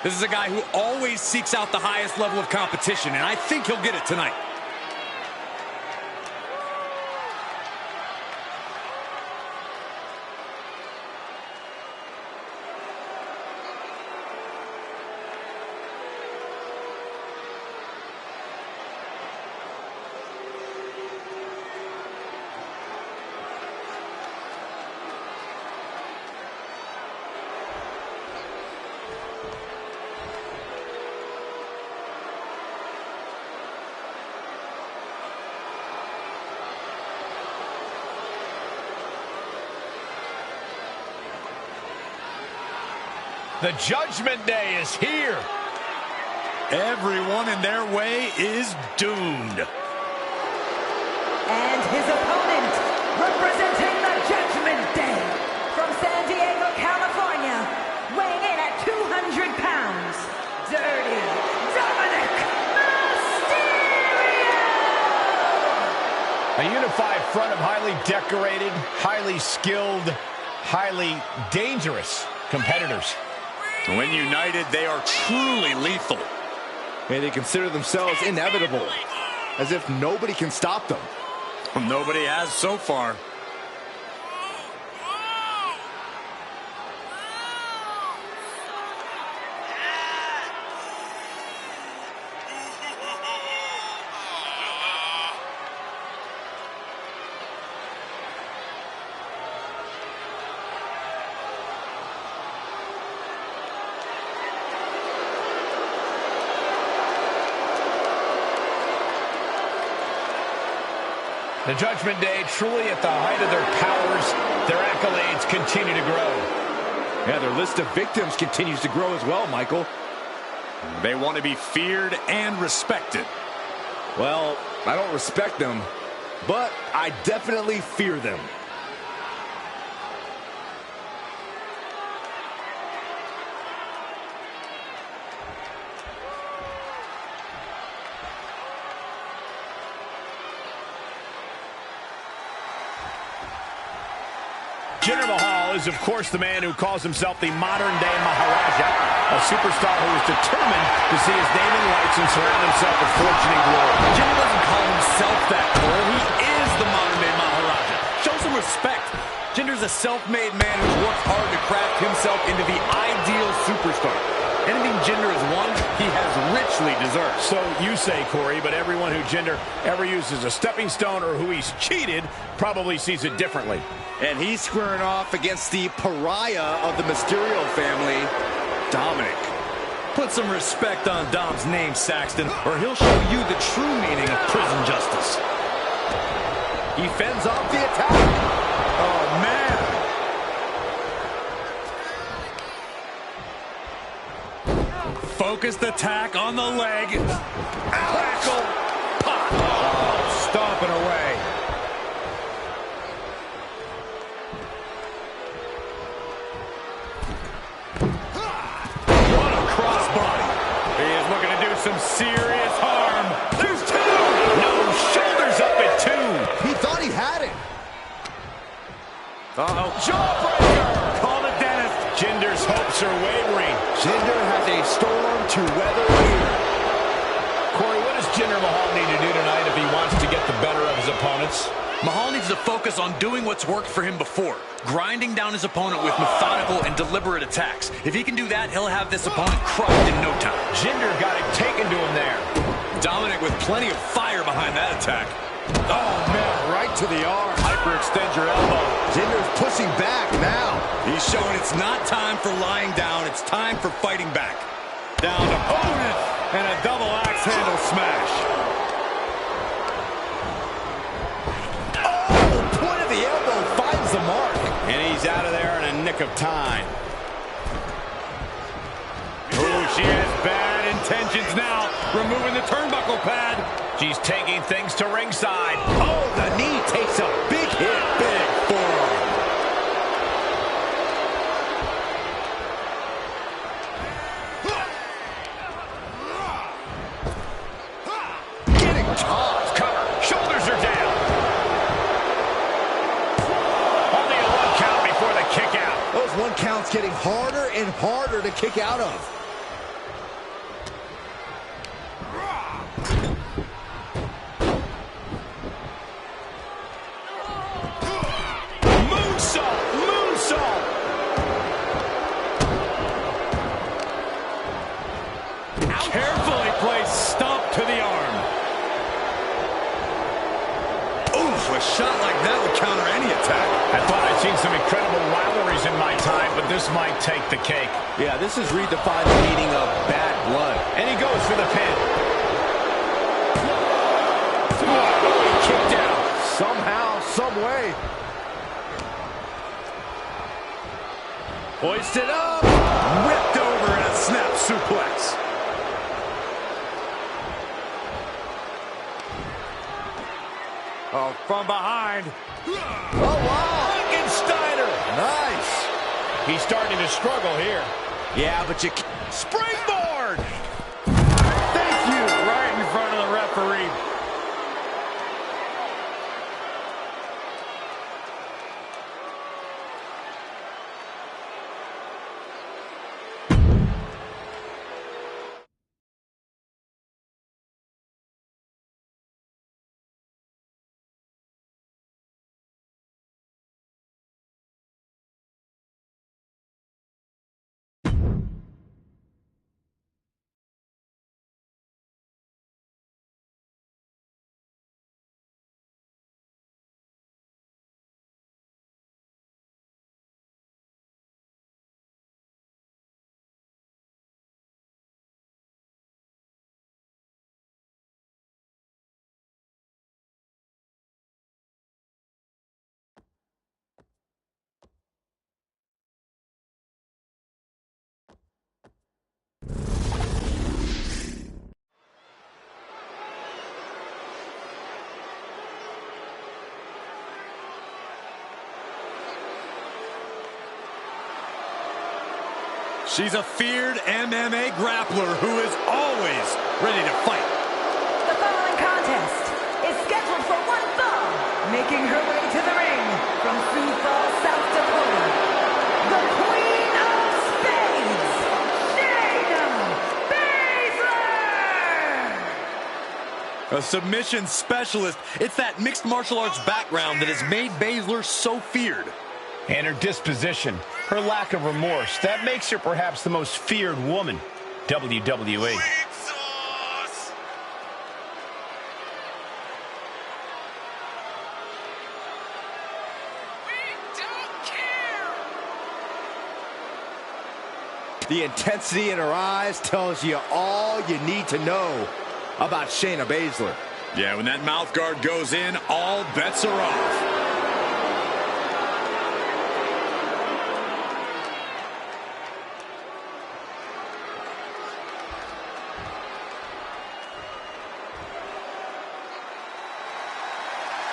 D: This is a guy who always seeks out the highest level of competition, and I think he'll get it tonight.
B: The Judgment Day is here.
E: Everyone in their way is doomed.
C: And his opponent, representing the Judgment Day, from San Diego, California, weighing in at 200 pounds, Dirty Dominic Mysterio!
B: A unified front of highly decorated, highly skilled, highly dangerous competitors.
E: When united, they are truly lethal.
A: And they consider themselves inevitable, as if nobody can stop them.
E: Well, nobody has so far.
B: The Judgment Day truly at the height of their powers. Their accolades continue to grow.
A: Yeah, their list of victims continues to grow as well, Michael.
E: They want to be feared and respected.
A: Well, I don't respect them, but I definitely fear them.
B: Jinder Mahal is, of course, the man who calls himself the modern-day Maharaja, a superstar who is determined to see his name in lights and surround himself with fortune and glory.
E: Jinder doesn't call himself that, Cole. He is the modern-day Maharaja. Show some respect. Jinder's a self-made man who's worked hard to craft himself into the ideal superstar. Anything Jinder has won, he has richly deserved.
B: So you say, Corey, but everyone who Jinder ever used as a stepping stone or who he's cheated probably sees it differently.
A: And he's squaring off against the pariah of the Mysterio family, Dominic.
E: Put some respect on Dom's name, Saxton, or he'll show you the true meaning of prison justice.
A: He fends off the attack.
E: Oh, man. Focused attack on the leg. Crackle. Pop.
B: Oh, stomping away.
E: What a crossbody. He is looking to do some serious harm. There's two.
B: No, shoulders up at two.
A: He thought he had it.
E: Uh-oh. Jawbreaker. Call the dentist.
B: Jinder's hopes are wavering.
A: Jinder has a storm to weather here.
B: Corey, what does Jinder Mahal need to do tonight if he wants to get the better of his opponents?
E: Mahal needs to focus on doing what's worked for him before, grinding down his opponent with methodical and deliberate attacks. If he can do that, he'll have this opponent crushed in no time.
B: Jinder got it taken to him there.
E: Dominic with plenty of fire behind that attack.
A: Oh, man, right to the arm.
E: Hyperextend your elbow.
A: Jinder's pushing back now.
E: He's showing it's not time for lying down, it's time for fighting back. Down opponent, and a double axe handle smash.
A: Point of the elbow finds the mark.
E: And he's out of there in a nick of time. Oh, she has bad intentions now. Removing the turnbuckle pad.
B: She's taking things to ringside.
A: Oh, the knee takes a big hit.
E: Big forearm.
A: Getting tossed.
B: Cover. Shoulders are down. Only a 1 count before the kick out.
A: Those 1 counts getting harder and harder to kick out of.
B: Moonsault. Moonsault.
E: Carefully placed stomp to the arm. Oof, a shot like that would counter any attack.
B: I thought I'd seen some incredible rivalries in my time, but this might take the cake.
A: Yeah, this is redefined the meaning of bad blood.
B: And he goes for the pin. Kicked out.
A: Somehow, some way. Hoisted up. Ripped
B: suplex.
D: Oh, from behind.
A: Oh, wow.
B: Frankensteiner.
A: Nice.
B: He's starting to struggle here.
A: Yeah, but you...
B: Springboard.
A: Thank you.
D: Right in front of the referee.
E: She's a feared MMA grappler who is always ready to fight.
C: The following contest is scheduled for one fall. Making her way to the ring from Sioux Falls, South Dakota, the Queen of Spades, Shayna Baszler!
E: A submission specialist. It's that mixed martial arts background that has made Baszler so feared.
B: And her disposition, her lack of remorse, that makes her perhaps the most feared woman, WWE.
A: The intensity in her eyes tells you all you need to know about Shayna Baszler.
E: Yeah, when that mouth guard goes in, all bets are off.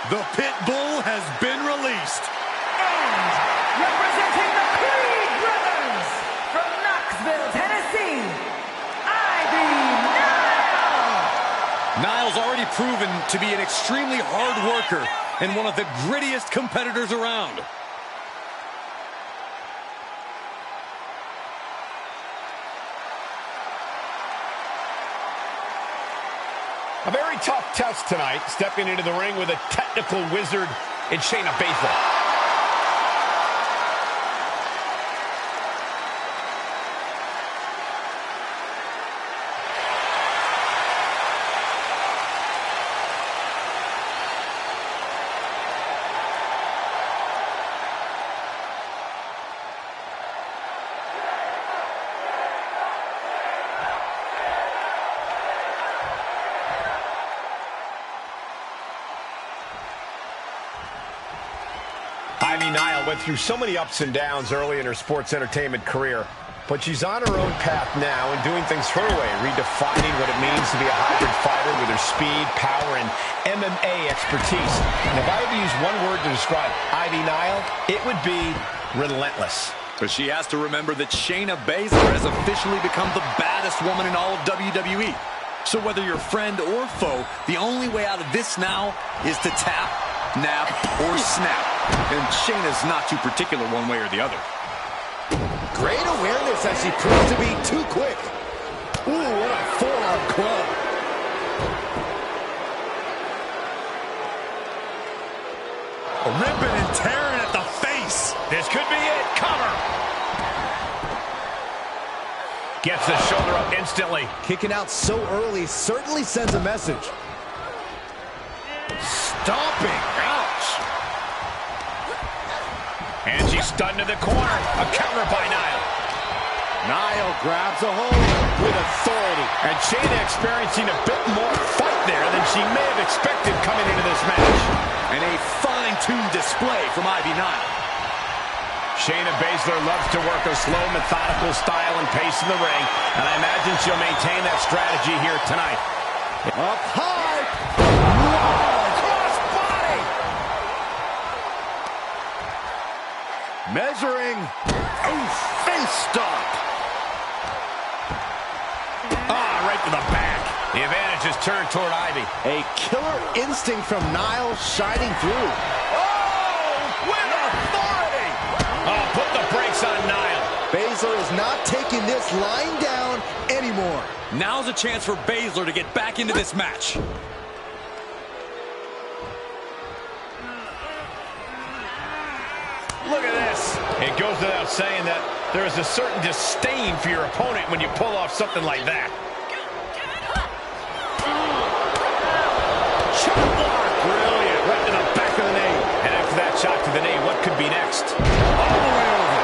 E: The pit bull has been released.
C: And representing the Creed brothers from Knoxville, Tennessee, Ivy Nile!
E: Nile's already proven to be an extremely hard worker and one of the grittiest competitors around.
B: A very tough test tonight, stepping into the ring with a technical wizard in Shayna Baszler. Ivy Nile went through so many ups and downs early in her sports entertainment career, but she's on her own path now and doing things her way, redefining what it means to be a hybrid fighter with her speed, power, and MMA expertise. And if I had to use one word to describe Ivy Nile, it would be relentless.
E: But she has to remember that Shayna Baszler has officially become the baddest woman in all of WWE. So whether you're friend or foe, the only way out of this now is to tap, nap, or snap. And Shayna's not too particular one way or the other.
A: Great awareness as she proves to be too quick. Ooh, what a forearm club.
E: Ripping and tearing at the face.
B: This could be it. Cover. Gets the shoulder up instantly.
A: Kicking out so early certainly sends a message.
B: Stomping. Ouch. And she's stunned in the corner. A counter by Nile.
A: Nile grabs a hold with authority.
B: And Shayna experiencing a bit more fight there than she may have expected coming into this match.
E: And a fine-tuned display from Ivy Nile.
B: Shayna Baszler loves to work a slow, methodical style and pace in the ring, and I imagine she'll maintain that strategy here tonight.
A: Up high. Whoa, cross body. Measuring. Ooh, face stop.
B: Right to the back. The advantage is turned toward Ivy.
A: A killer instinct from Niall shining through. Oh, with authority.
B: Oh, put the brakes on Niall.
A: Baszler is not taking this lying down anymore.
E: Now's a chance for Baszler to get back into this match.
B: Look at this. It goes without saying that there is a certain disdain for your opponent when you pull off something like that.
A: Shot block. Brilliant. Right to the back of the knee.
B: And after that shot to the knee, what could be next? All the way over.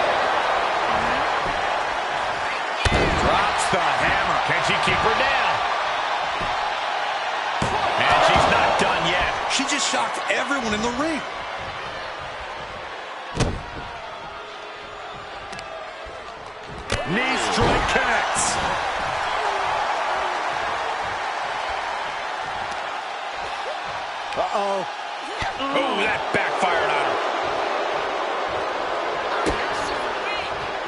B: Drops the hammer. Can she keep her down? And she's not done yet.
E: She just shocked everyone in the ring.
B: Knee strike connects.
A: Uh-oh.
B: Oh, that backfired on her.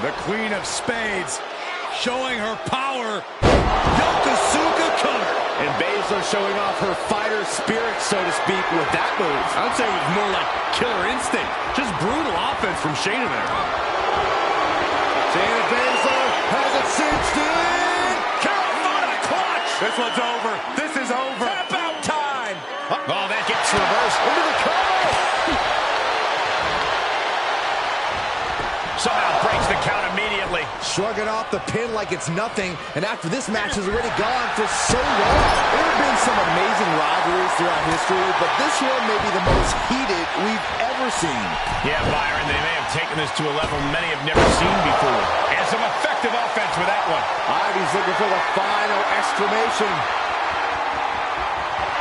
E: The Queen of Spades showing her power. Yokosuka cutter.
A: And Baszler showing off her fighter spirit, so to speak, with that move.
E: I would say it was more like killer instinct. Just brutal offense from Shayna there.
A: Shayna Baszler has it cinched in.
B: Carolina clutch.
E: This one's over. This is over.
B: Tap out time. Oh, that gets reversed.
A: Into the cover.
B: Somehow breaks the count immediately.
A: Shrugging off the pin like it's nothing, and after this match has already gone for so long. There have been some amazing rivalries throughout history, but this one may be the most heated we've ever seen.
B: Yeah, Byron, they may have taken this to a level many have never seen before. And some effective offense with that one.
A: Ivy's looking for the final exclamation.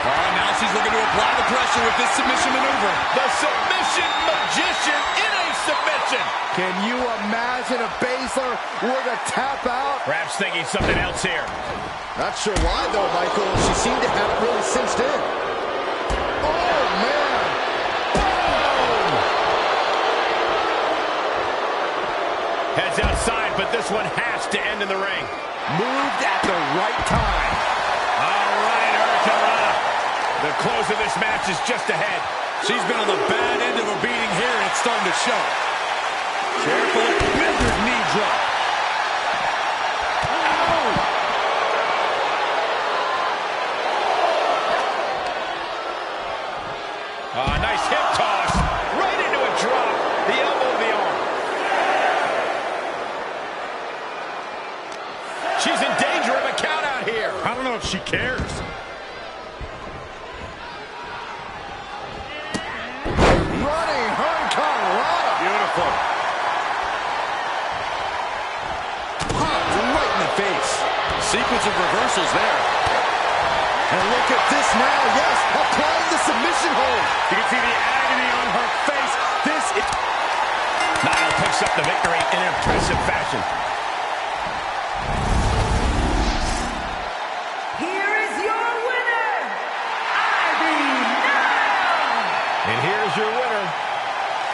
E: Oh, now she's looking to apply the pressure with this submission maneuver.
B: The submission magician in a submission.
A: Can you imagine if Baszler were to tap out?
B: Perhaps thinking something else here.
A: Not sure why, though, Michael. She seemed to have it really cinched in. Oh, man. Boom!
B: Heads outside, but this one has to end in the ring.
A: Moved at the right time.
B: All right, Hurricane. The close of this match is just ahead.
E: She's been on the bad end of a beating here, and it's starting to show. Careful, measured knee drop.
B: Nice hip toss. Right into a drop. The elbow of the arm. She's in danger of a count out here.
E: I don't know if she cares.
A: Running Hurricane.
B: Beautiful.
A: Popped right in the face.
E: Sequence of reversals there.
A: And look at this now. Yes, applying the submission hold.
B: You can see the agony on her face. This is... Niall picks up the victory in impressive fashion.
C: Here is your winner, Ivy Nile.
B: And here's your winner,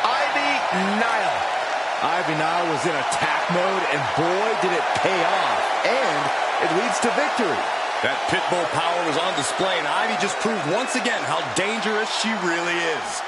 B: Ivy Nile.
A: Ivy Nile was in attack mode, and boy, did it pay off. And it leads to victory.
E: That pit bull power was on display, and Ivy just proved once again how dangerous she really is.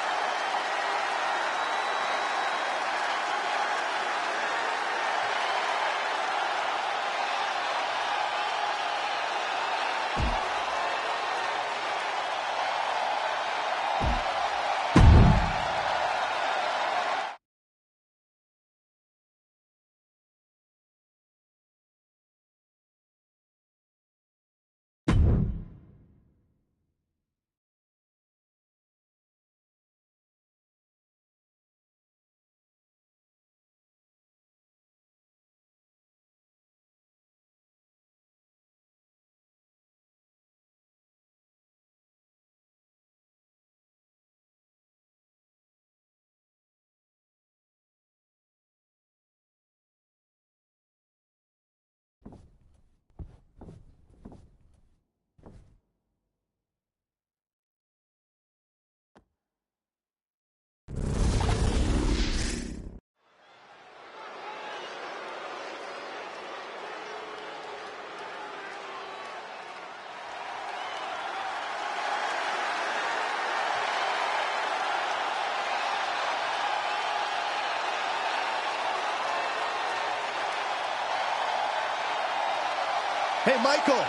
A: Hey, Michael.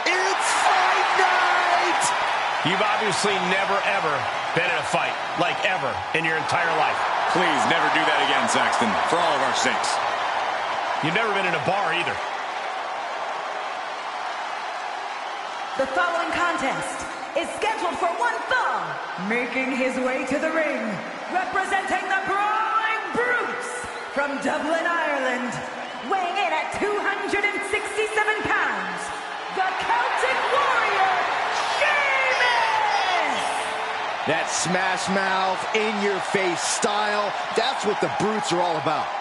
A: It's fight night!
B: You've obviously never, ever been in a fight, like ever, in your entire life.
E: Please never do that again, Saxton, for all of our sakes.
B: You've never been in a bar either.
C: The following contest is scheduled for one fall. Making his way to the ring, representing the Brawling Brutes from Dublin, Ireland. Weighing in at 267 pounds, the Celtic Warrior, Sheamus!
A: That smash mouth, in-your-face style, that's what the Brutes are all about.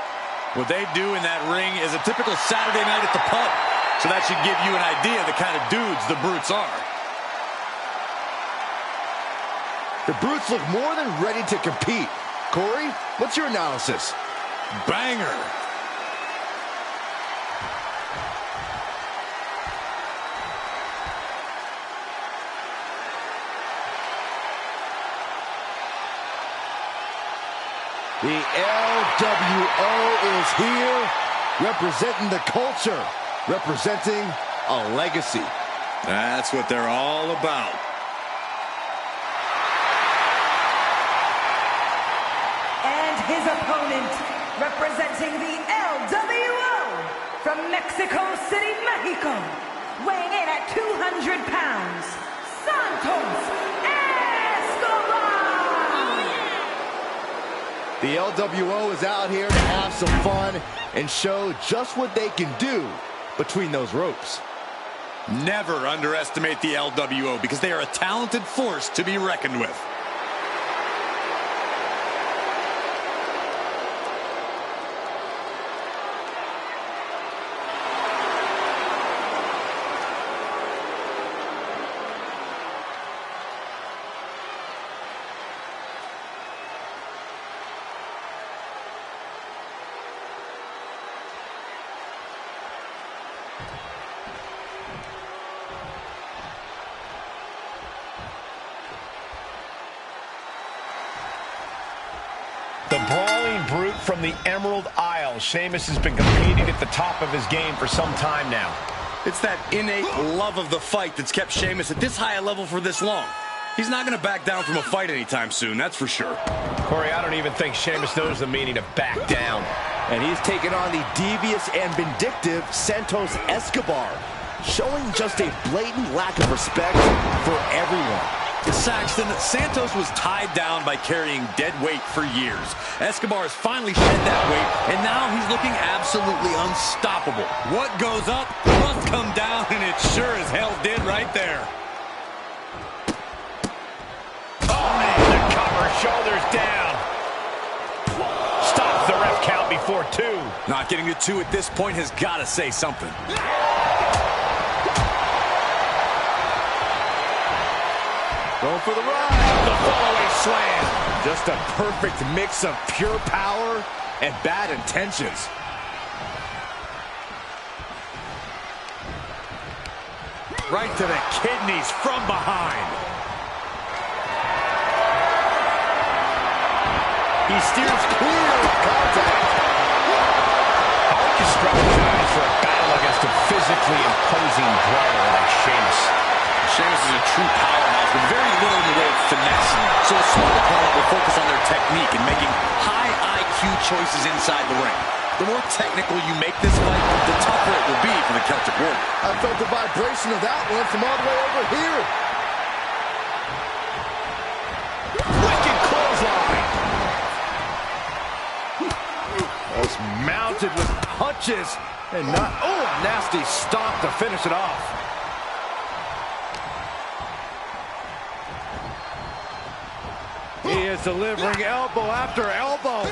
E: What they do in that ring is a typical Saturday night at the pub. So that should give you an idea of the kind of dudes the Brutes are.
A: The Brutes look more than ready to compete. Corey, what's your analysis?
E: Banger.
A: The LWO is here, representing the culture, representing a legacy.
E: That's what they're all about.
C: And his opponent, representing the LWO from Mexico City, Mexico, weighing in at 200 pounds, Santos Escobar!
A: The LWO is out here to have some fun and show just what they can do between those ropes.
E: Never underestimate the LWO because they are a talented force to be reckoned with.
B: The Brawling Brute from the Emerald Isle. Sheamus has been competing at the top of his game for some time now.
E: It's that innate love of the fight that's kept Sheamus at this high a level for this long. He's not going to back down from a fight anytime soon, that's for sure.
B: Corey, I don't even think Sheamus knows the meaning of back down.
A: And he's taken on the devious and vindictive Santos Escobar, showing just a blatant lack of respect for everyone.
E: Saxton, Santos was tied down by carrying dead weight for years. Escobar has finally shed that weight, and now he's looking absolutely unstoppable. What goes up must come down, and it sure as hell did right there.
B: Oh, man, the cover, shoulders down. Stops the ref count before 2.
E: Not getting to 2 at this point has got to say something.
A: Going for the ride.
B: The follow-away slam.
A: Just a perfect mix of pure power and bad intentions.
E: Right to the kidneys from behind.
A: He steers clear of contact.
B: I like his strategy for a battle against a physically imposing brawler like Sheamus.
E: Sheamus is a true powerhouse with very little in the way of finesse. So a smart opponent will focus on their technique and making high IQ choices inside the ring. The more technical you make this fight, the tougher it will be for the Celtic Warrior.
A: I felt the vibration of that one from all the way over here.
B: Wicked clothesline.
A: Most mounted with punches and not, oh, a nasty stop to finish it off. He is delivering elbow after elbow.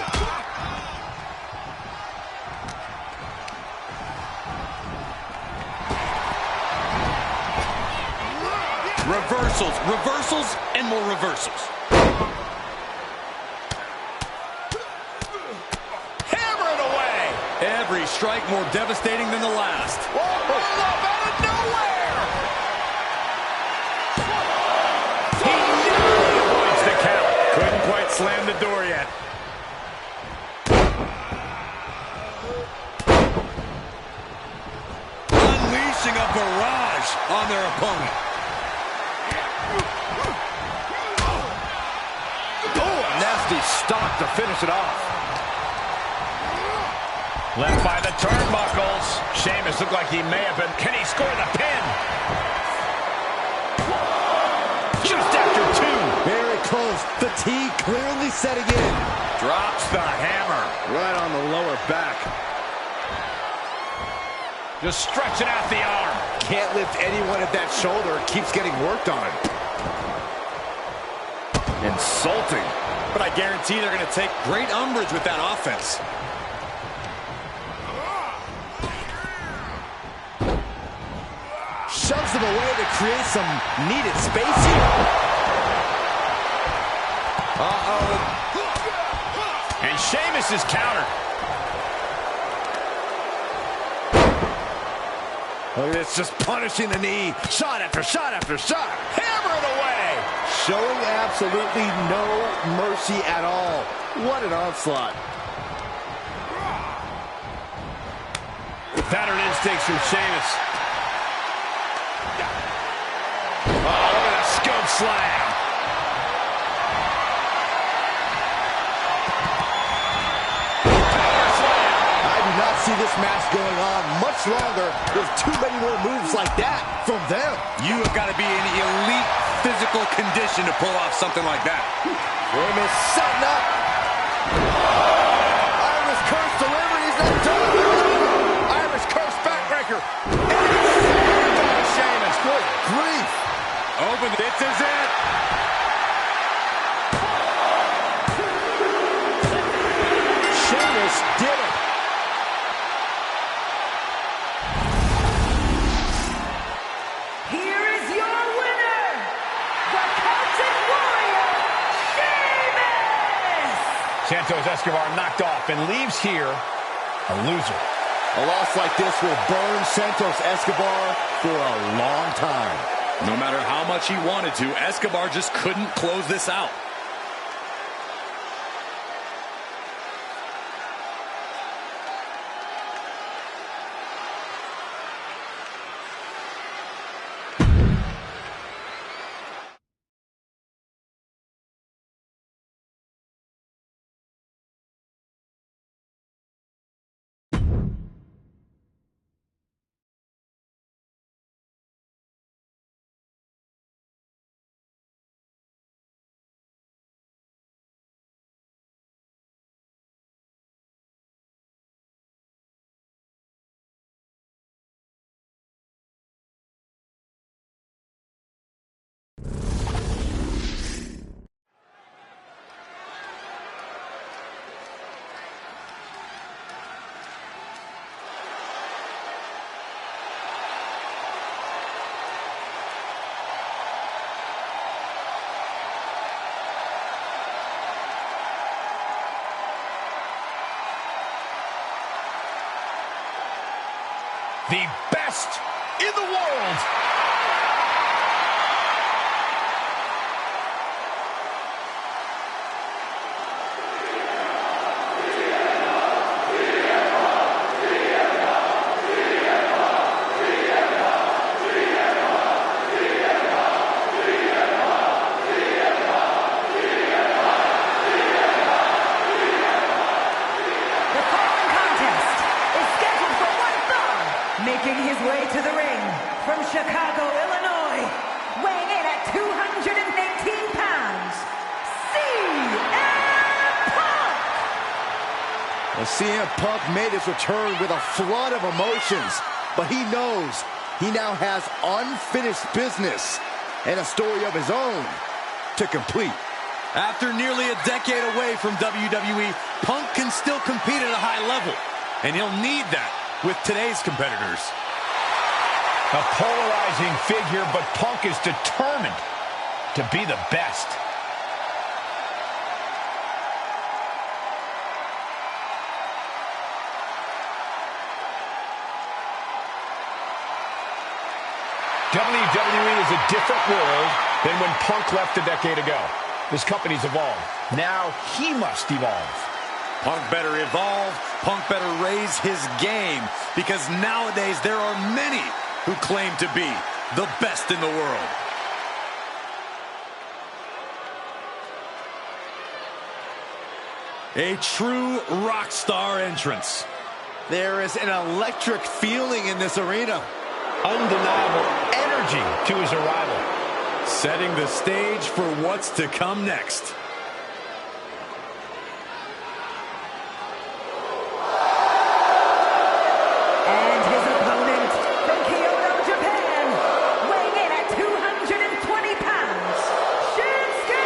E: Reversals, reversals, and more reversals.
B: Hammer it away.
E: Every strike more devastating than the last.
B: Whoa, up out of nowhere. He nearly avoids the count. Couldn't quite slam the door yet.
D: unleashing a barrage on their opponent.
A: Oh, a nasty stop to finish it off.
B: Left by the turnbuckles. Sheamus looked like he may have been. Can he score the pin? Just after two.
A: Very close. Fatigue clearly setting in.
B: Drops the hammer.
A: Right on the lower back.
B: Just stretching out the arm.
A: Can't lift anyone at that shoulder. Keeps getting worked on. Insulting.
D: But I guarantee they're going to take great umbrage with that offense.
A: Shoves them away to create some needed space here. Uh-oh.
B: And Sheamus is countered.
A: Look at this, just punishing the knee. Shot after shot after shot.
B: Hammer it away.
A: Showing absolutely no mercy at all. What an onslaught.
B: Veteran instincts from Sheamus. Oh, look at that scope slam. Power slam.
A: I do not see this match going on much longer with too many more moves like that from them.
D: You have got to be in elite physical condition to pull off something like that.
A: Sheamus setting up. Irish curse delivery. He's not done. Irish curse backbreaker.
B: Sheamus.
A: Good grief.
B: Open. This is it.
A: Sheamus did it.
C: Here is your winner, the Celtic Warrior, Sheamus!
B: Santos Escobar knocked off and leaves here a loser.
A: A loss like this will burn Santos Escobar for a long time.
E: No matter how much he wanted to, Escobar just couldn't close this out.
B: The best in the world.
C: Making his way to the ring from Chicago, Illinois, weighing in at 218 pounds, CM Punk!
A: Well, CM Punk made his return with a flood of emotions, but he knows he now has unfinished business and a story of his own to complete.
D: After nearly a decade away from WWE, Punk can still compete at a high level, and he'll need that with today's competitors.
B: A polarizing figure, but Punk is determined to be the best. WWE is a different world than when Punk left a decade ago. This company's evolved. Now he must evolve.
D: Punk better evolve. Punk better raise his game, because nowadays there are many who claim to be the best in the world. A true rock star entrance.
A: There is an electric feeling in this arena.
B: Undeniable energy to his arrival.
D: Setting the stage for what's to come next.
C: And his opponent from Kyoto, Japan, weighing in at 220 pounds, Shinsuke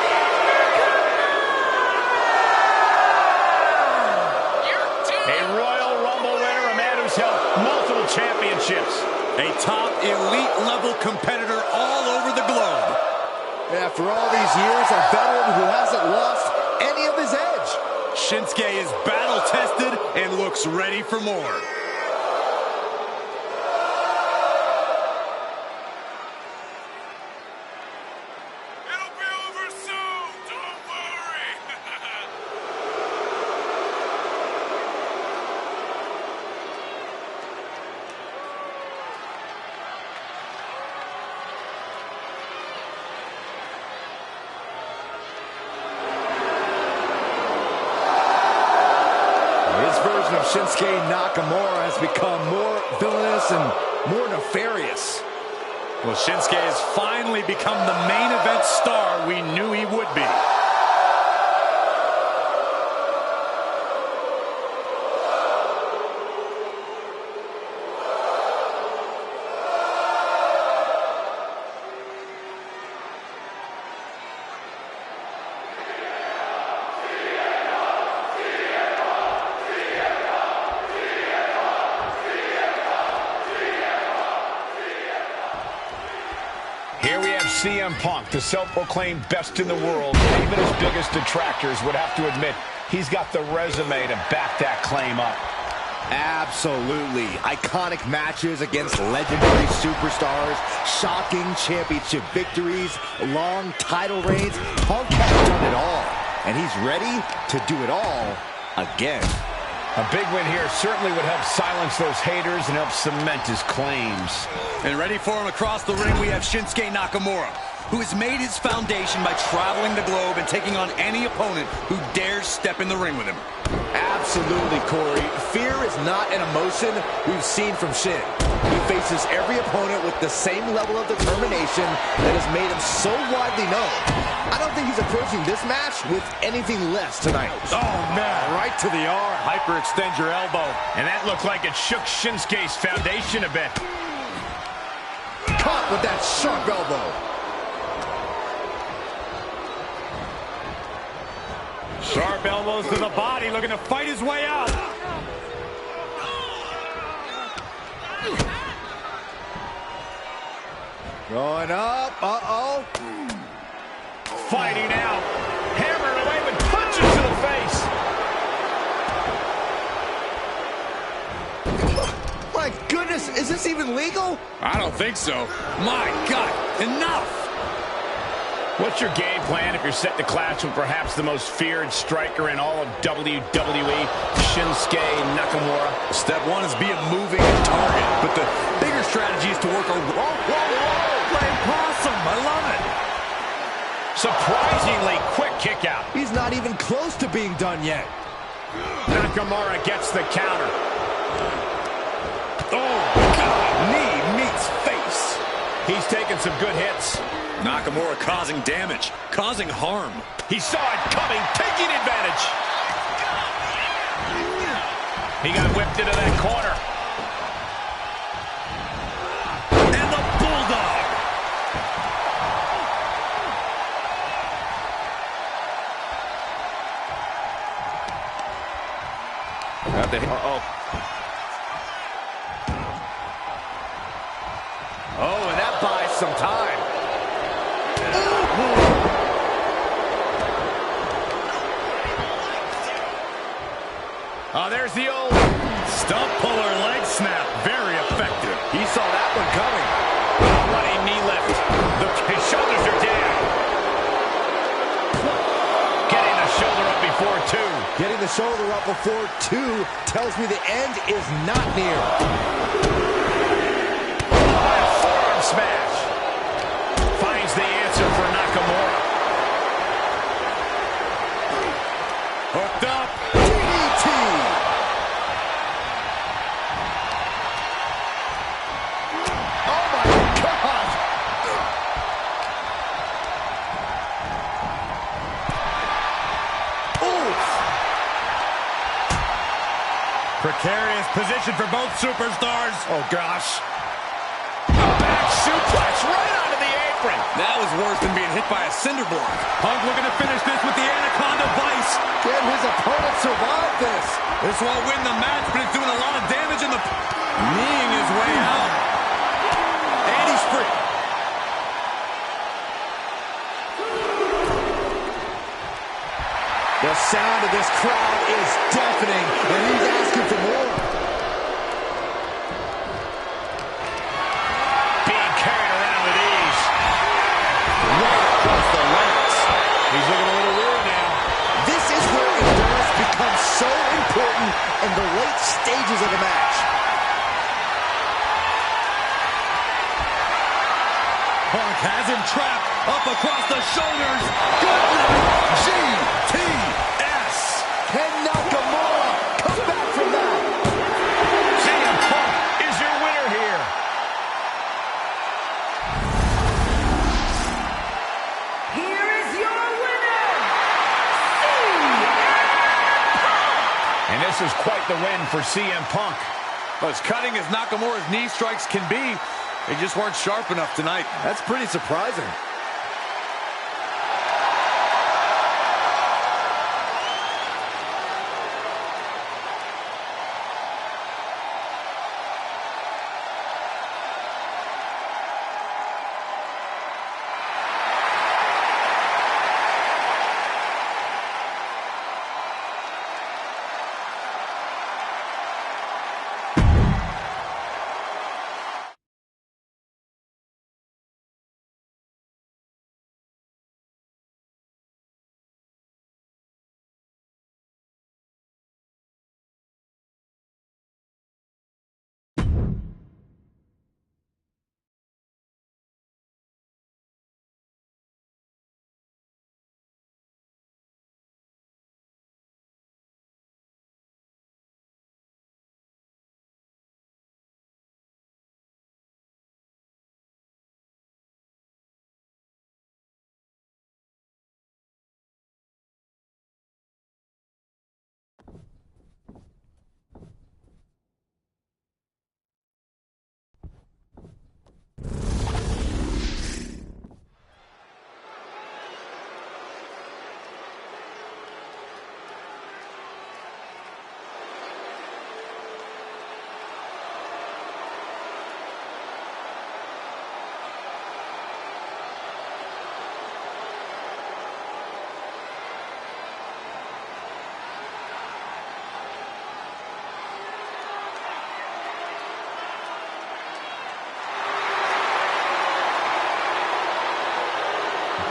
C: Nakamura!
B: A Royal Rumble winner, a man who's held multiple championships.
D: A top elite level competitor all over the globe.
A: After all these years, a veteran who hasn't lost any of his edge.
D: Shinsuke is battle tested and looks ready for more.
F: It'll be over soon, don't worry.
A: His version of Shinsuke Nakamura has become more villainous and more nefarious.
D: Well, Shinsuke has finally become the main event star we knew he would be.
B: Here we have CM Punk, the self-proclaimed best in the world. Even his biggest detractors would have to admit he's got the resume to back that claim up.
A: Absolutely. Iconic matches against legendary superstars, shocking championship victories, long title reigns. Punk has done it all, and he's ready to do it all again.
B: A big win here certainly would help silence those haters and help cement his claims.
D: And ready for him across the ring, we have Shinsuke Nakamura, who has made his foundation by traveling the globe and taking on any opponent who dares step in the ring with him.
A: Absolutely, Corey. Fear is not an emotion we've seen from Shin. He faces every opponent with the same level of determination that has made him so widely known. I don't think he's approaching this match with anything less tonight.
D: Oh, man, right to the arm.
B: Hyperextend your elbow. And that looked like it shook Shinsuke's foundation a bit.
A: Caught with that sharp elbow.
B: Sharp elbows to the body, looking to fight his way out.
A: Going up. Uh-oh.
B: Fighting out. Hammered away with punches to the face.
A: My goodness, is this even legal?
D: I don't think so. My God, enough!
B: What's your game plan if you're set to clash with perhaps the most feared striker in all of WWE, Shinsuke Nakamura?
D: Step one is be a moving target, but the bigger strategy is to work a playing possum. I love it.
B: Surprisingly quick kick out.
A: He's not even close to being done yet.
B: Nakamura gets the counter.
D: Oh, God, knee meets face.
B: He's taking some good hits.
D: Nakamura causing damage, causing harm.
B: He saw it coming, taking advantage. He got whipped into that corner.
D: And the Bulldog.
A: Oh, and that buys some time.
B: Oh, there's the old
D: Stump puller leg snap. Very effective.
A: He saw that one coming.
B: running knee lift. His shoulders are down. Getting the shoulder up before two.
A: Getting the shoulder up before two tells me the end is not near.
B: smash. Finds the answer for Nakamura.
D: Hooked up.
A: DDT. Oh my God. Oof.
D: Precarious position for both superstars.
A: Oh gosh. Back suplex right onto the apron.
E: That was worse than being hit by a cinder block.
D: Punk looking to finish this with the Anaconda Vice.
A: Can his opponent survive this?
D: This won't win the match, but it's doing a lot of damage in the... Kneeing his way out. And he's free.
A: The sound of this crowd is deafening, and he's asking for more.
B: Being carried around with ease.
A: Right across the legs.
D: He's looking a little weird now.
A: This is where endurance becomes so important in the late stages of the match.
D: Punk has him trapped up across the shoulders. Good night, GTS.
A: Can Nakamura come back from that?
B: CM Punk is your winner here.
C: Here is your winner, CM Punk!
B: And this is quite the win for CM Punk.
D: As cutting as Nakamura's knee strikes can be, they just weren't sharp enough tonight.
A: That's pretty surprising.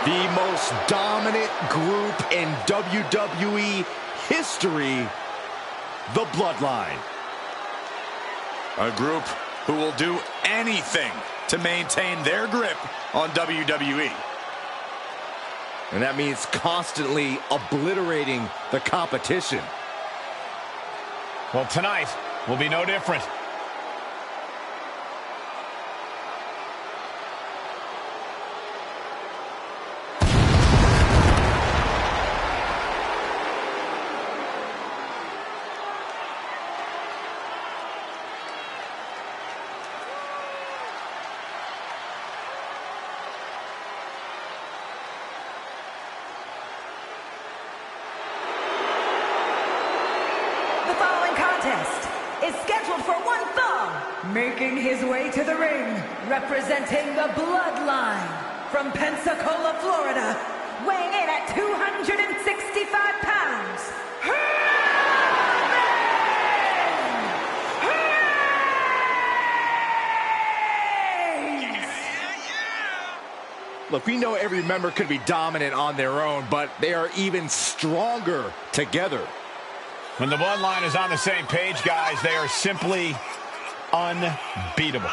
A: The most dominant group in WWE history, the Bloodline.
D: A group who will do anything to maintain their grip on WWE.
A: And that means constantly obliterating the competition.
B: Well, tonight will be no different.
C: The following contest is scheduled for one fall. Making his way to the ring, representing the Bloodline from Pensacola, Florida, weighing in at 265 pounds.
A: Look, we know every member could be dominant on their own, but they are even stronger together.
B: When the Bloodline is on the same page, guys, they are simply unbeatable.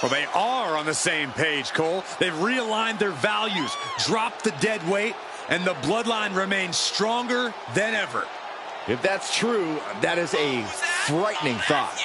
D: Well, they are on the same page, Cole. They've realigned their values, dropped the dead weight, and the bloodline remains stronger than ever.
A: If that's true, that is a frightening thought.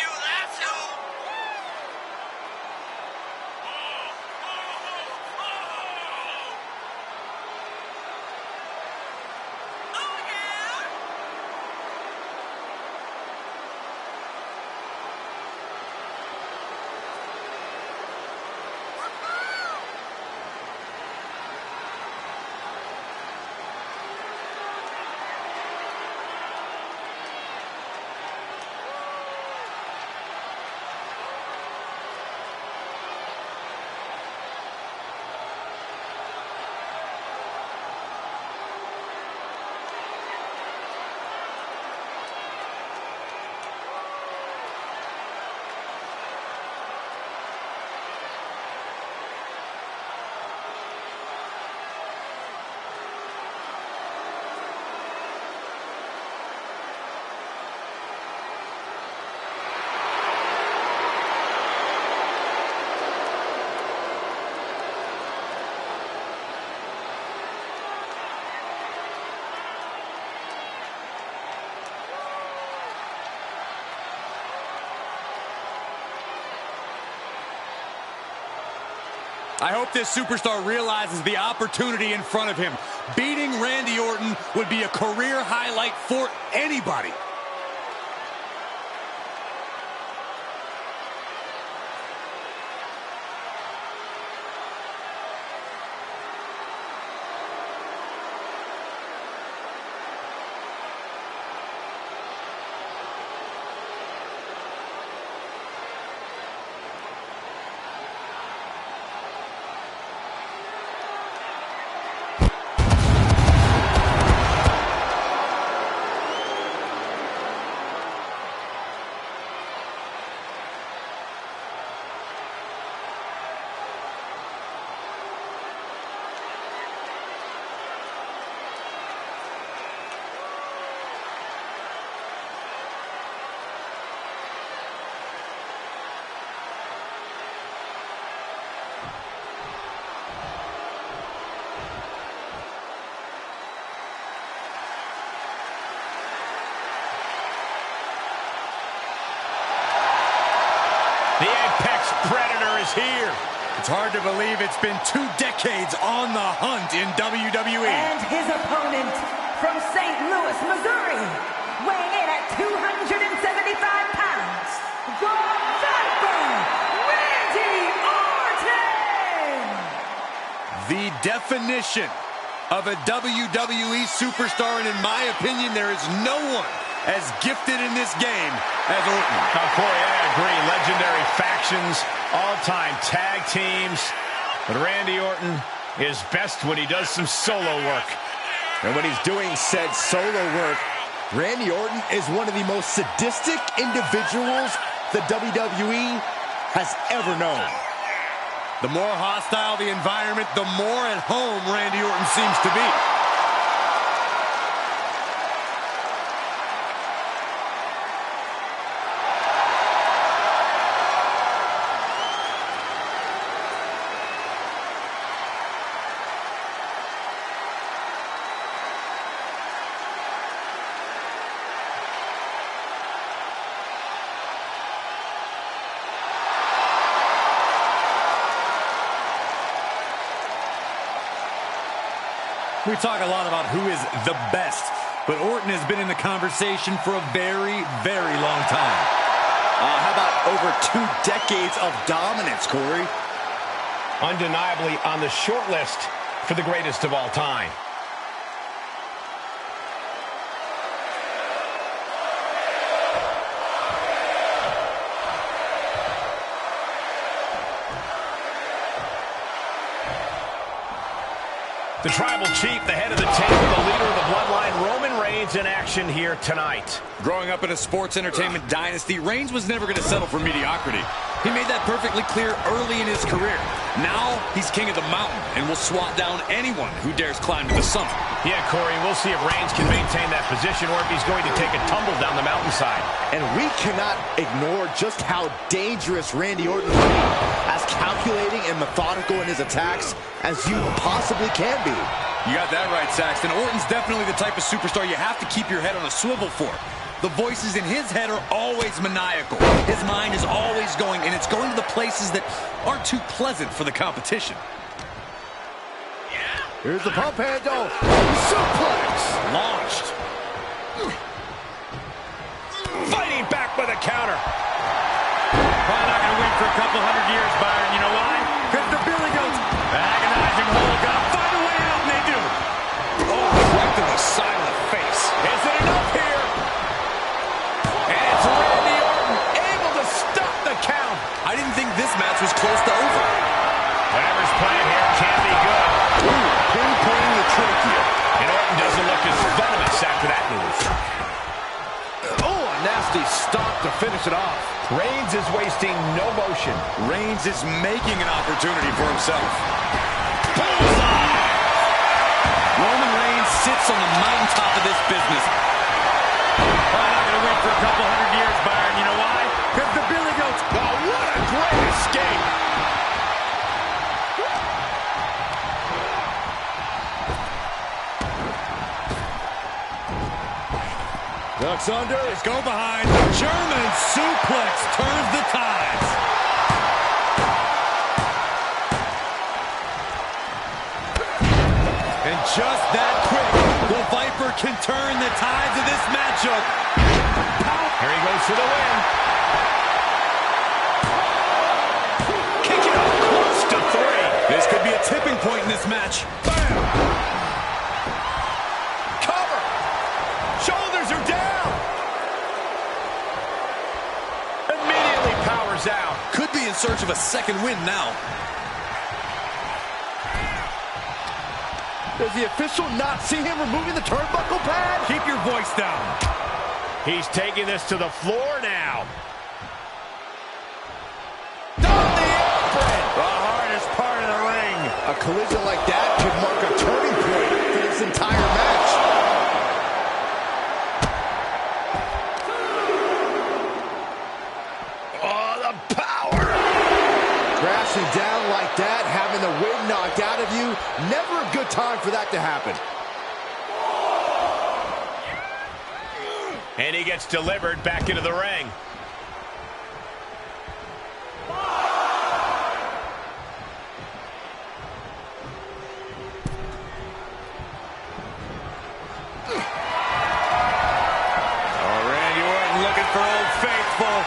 D: I hope this superstar realizes the opportunity in front of him. Beating Randy Orton would be a career highlight for anybody.
B: The Apex Predator is here.
D: It's hard to believe it's been 2 decades on the hunt in WWE.
C: And his opponent from St. Louis, Missouri, weighing in at 275 pounds, the Viper, Randy Orton!
D: The definition of a WWE superstar, and in my opinion, there is no one as gifted in this game as Orton.
B: Now, Corey, I agree. Legendary factions, all-time tag teams. But Randy Orton is best when he does some solo work.
A: And when he's doing said solo work, Randy Orton is one of the most sadistic individuals the WWE has ever known.
D: The more hostile the environment, the more at home Randy Orton seems to be. We talk a lot about who is the best, but Orton has been in the conversation for a very, very long time.
A: How about over 2 decades of dominance, Corey?
B: Undeniably on the short list for the greatest of all time. The Tribal Chief, the head of the table, the leader of the bloodline, Roman Reigns, in action here tonight.
E: Growing up in a sports entertainment dynasty, Reigns was never going to settle for mediocrity. He made that perfectly clear early in his career. Now, he's king of the mountain and will swat down anyone who dares climb to the summit.
B: Yeah, Corey, we'll see if Reigns can maintain that position or if he's going to take a tumble down the mountainside.
A: And we cannot ignore just how dangerous Randy Orton will be as as calculating and methodical in his attacks as you possibly can be.
E: You got that right, Saxton. Orton's definitely the type of superstar you have to keep your head on a swivel for. The voices in his head are always maniacal. His mind is always going, and it's going to the places that aren't too pleasant for the competition.
A: Here's the pump handle. Suplex.
B: Launched. Fighting back with a counter.
D: Probably not going to win for a couple hundred years, Byron. You know why? Because the Billy Goats. Agonizing hold. Got to find a way out, and they do.
B: Oh, right to the side of the face. Is it enough here? And it's Randy Orton able to stop the count.
E: I didn't think this match was close to over.
B: Whatever's playing here can be good.
A: Ooh, pinpointing the trachea.
B: And Orton doesn't look as venomous after that move.
A: Oh, a nasty stop to finish it off.
B: Reigns is wasting no motion.
E: Reigns is making an opportunity for himself. Roman Reigns sits on the mountaintop of this business.
D: Probably not going to win for a couple hundred years, Byron. You know why? Because the Billy Goats.
B: Oh, what a great escape.
A: Ducks under.
D: Let's go behind. German suplex turns the tides. And just that quick, the Viper can turn the tides of this matchup.
B: Here he goes for the win. Kick it up close to 3.
E: This could be a tipping point in this match.
B: Bam! Cover! Shoulders are down! Immediately powers out.
E: Could be in search of a second win now.
A: Does the official not see him removing the turnbuckle pad?
D: Keep your voice down.
B: He's taking this to the floor now.
A: Down the apron!
B: The hardest part of the ring.
A: A collision like that could mark a turning point for this entire match.
B: Oh, the power!
A: Crashing down like that, having the wind knocked out of you, never a good time for that to happen.
B: And he gets delivered back into the ring. Oh, Randy Orton looking for Old Faithful.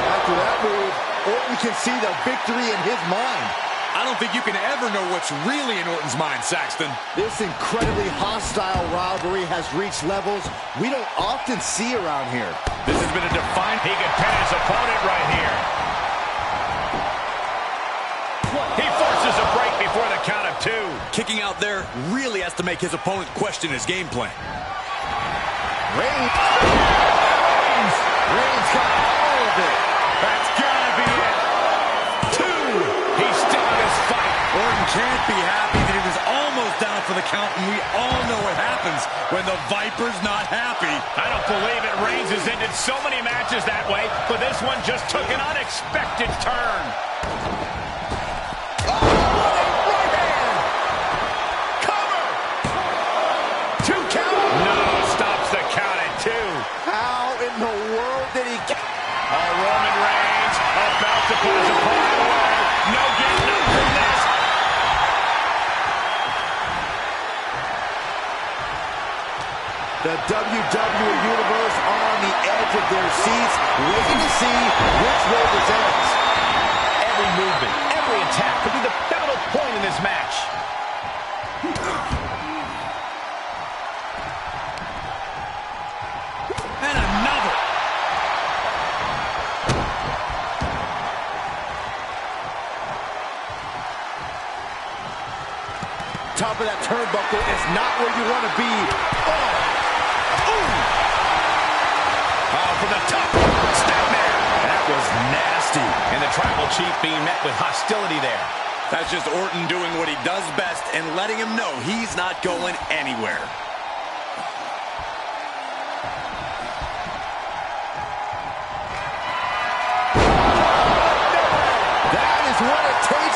A: After that move, Orton can see the victory in his mind.
E: I don't think you can ever know what's really in Orton's mind, Saxton.
A: This incredibly hostile rivalry has reached levels we don't often see around here.
B: This has been a defiant. He can pin his opponent right here. He forces a break before the count of 2.
E: Kicking out there really has to make his opponent question his game plan.
A: Reigns got all of it.
B: That's gotta be it. 2. He's still in this fight.
E: Orton can't be happy that he was almost down for the count, and we all know what happens when the Viper's not happy.
B: I don't believe it. Reigns has ended so many matches that way, but this one just took an unexpected turn. Oh, what a right hand! Cover! 2 count. No, stops the count at 2.
A: How in the world did he get...
B: Roman Reigns about to put his opponent away. No getting up from this.
A: The WWE Universe on the edge of their seats, waiting to see which way this ends.
B: Every movement, every attack could be the pivotal point in this match.
E: And another.
A: Top of that turnbuckle is not where you want to be.
B: From the top. Snapmare. That was nasty. And the Tribal Chief being met with hostility there.
E: That's just Orton doing what he does best and letting him know he's not going anywhere.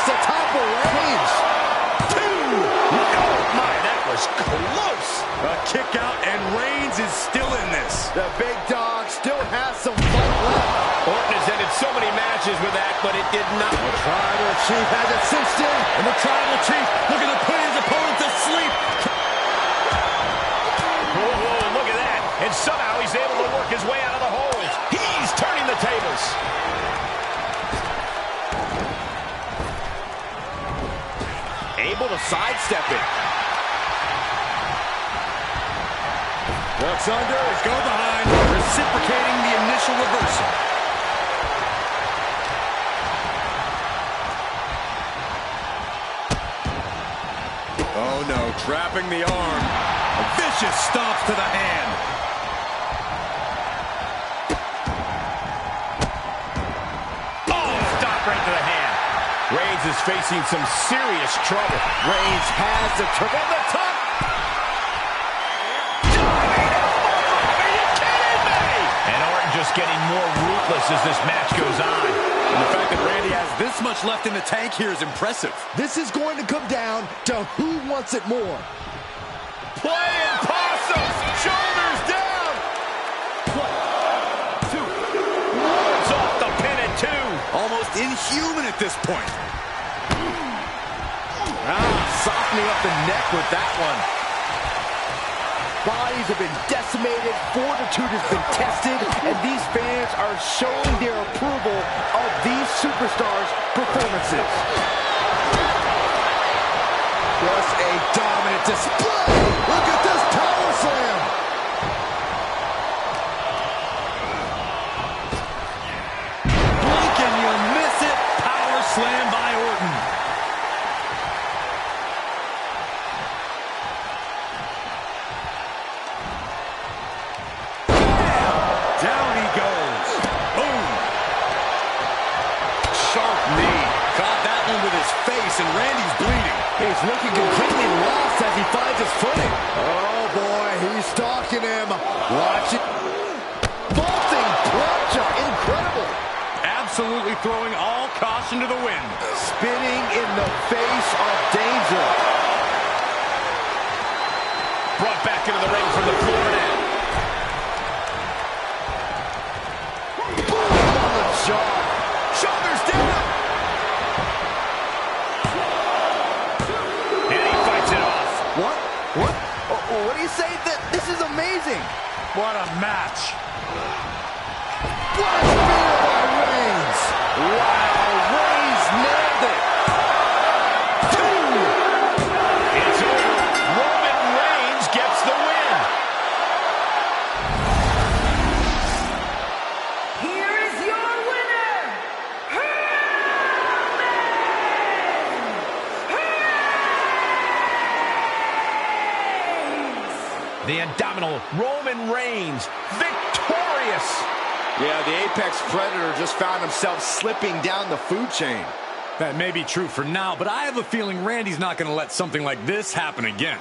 A: the top of Reigns.
B: 2. Oh, my, that was close.
E: A kick out, and Reigns is still in this.
A: The big dog still has some fight left.
B: Orton has ended so many matches with that, but it did not.
A: The Tribal Chief has it cinched in.
E: And the Tribal Chief looking to put his opponent to sleep.
B: Whoa, whoa, look at that. And somehow he's able to work his way out of the hold. He's turning the tables.
A: Able to sidestep it.
E: Looks under, go behind, reciprocating the initial reversal. Oh no, trapping the arm. A vicious stomp to the hand.
B: Oh, stop right to the hand. Reigns is facing some serious trouble.
A: Reigns has the turn on the top.
B: And Orton just getting more ruthless as this match goes on.
E: And the fact that Randy has this much left in the tank here is impressive.
A: This is going to come down to who wants it more.
B: Playing possums, shoulders down. 1, 2. Woods off the pin at 2.
E: Almost inhuman at this point.
A: Softening up the neck with that one. Bodies have been decimated, fortitude has been tested, and these fans are showing their approval of these superstars' performances. Just a dominant display. Look at this power slam.
E: Blink and you'll miss it. Power slam by Orton. Down he goes. Boom. Sharp knee. Caught that one with his face, and Randy's bleeding.
A: He's looking completely lost as he finds his footing. Oh boy, he's stalking him. Watch it. Vaulting plunge, incredible.
E: Absolutely throwing all caution to the wind.
A: Spinning in the face of danger.
B: Brought back into the ring from the floor now.
A: Boom on the jaw. Shoulders down.
B: And he fights it off.
A: What? What do you say? This is amazing.
E: What a match.
A: What a spear by Reigns. Wow, Reigns nailed it. 2.
B: It's over. Roman Reigns gets the win.
C: Here is your winner, Reigns!
B: The indomitable Roman Reigns, victorious.
A: Yeah, the Apex Predator just found himself slipping down the food chain.
E: That may be true for now, but I have a feeling Randy's not going to let something like this happen again.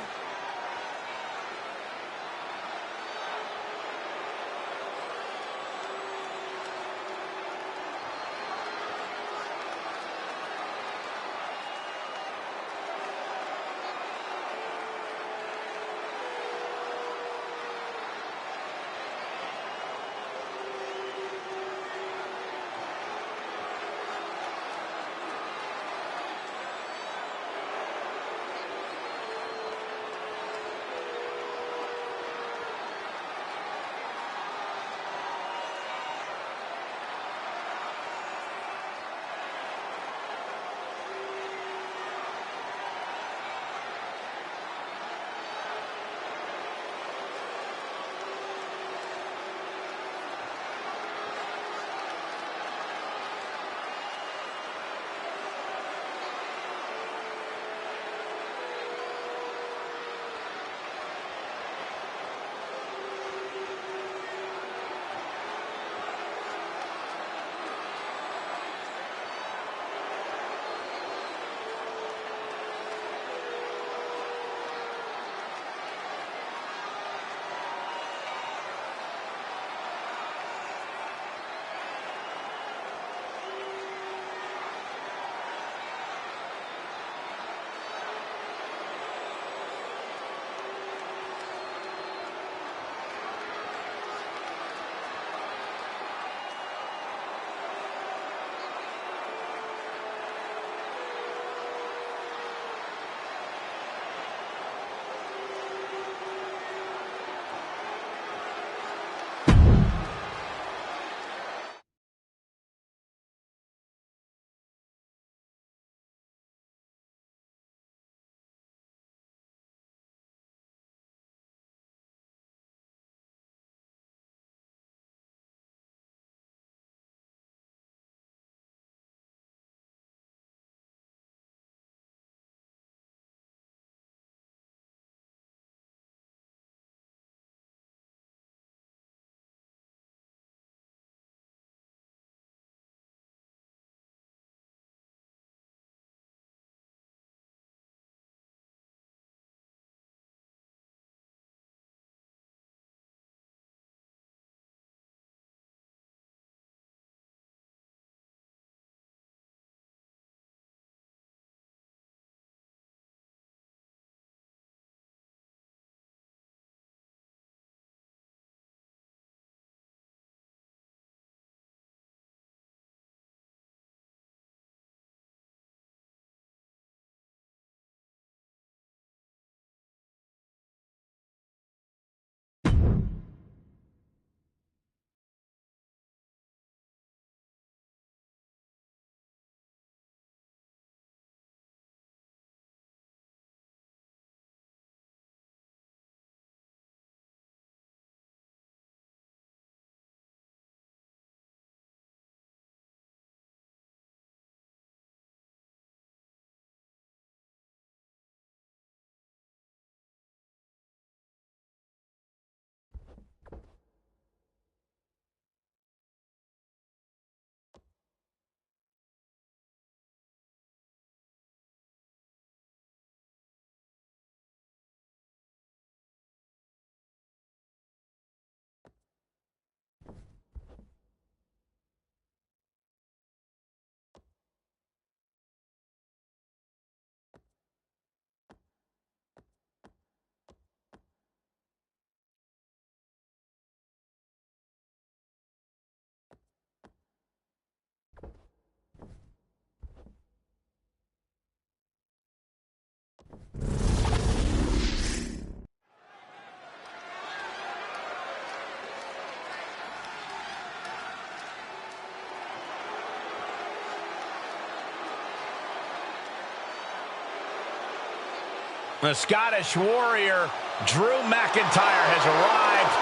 B: The Scottish Warrior, Drew McIntyre, has arrived,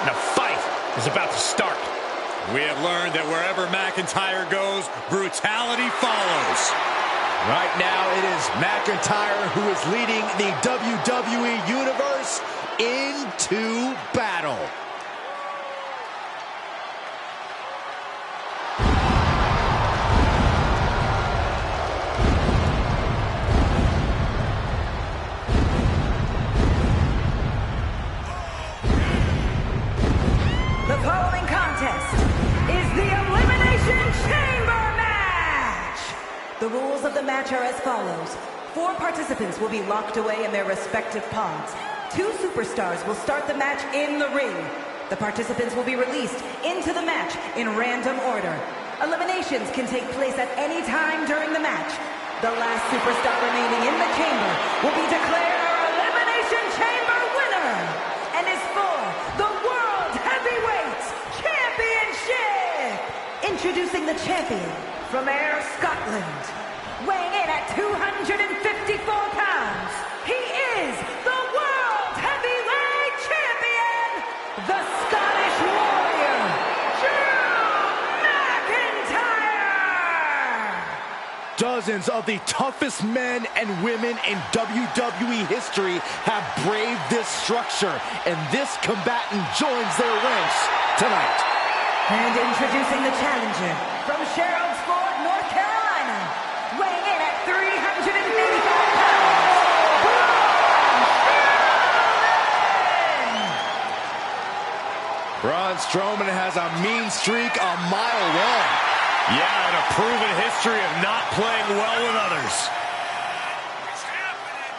B: and a fight is about to start.
D: We have learned that wherever McIntyre goes, brutality follows.
A: Right now, it is McIntyre who is leading the WWE Universe into battle.
C: The following contest is the Elimination Chamber match! The rules of the match are as follows. 4 participants will be locked away in their respective pods. 2 superstars will start the match in the ring. The participants will be released into the match in random order. Eliminations can take place at any time during the match. The last superstar remaining in the chamber will be declared our Elimination Chamber winner and is for the World Heavyweight Championship! Introducing the champion from Ayr, Scotland, weighing in at 254 pounds, he is the World Heavyweight Champion, the Scottish Warrior, Drew McIntyre!
A: Dozens of the toughest men and women in WWE history have braved this structure, and this combatant joins their ranks tonight.
C: And introducing the challenger from Sherrod's Ford, North Carolina, weighing in at 385 pounds,
A: Braun Strowman has a mean streak a mile long.
B: Yeah, and a proven history of not playing well with others.
F: It's happening.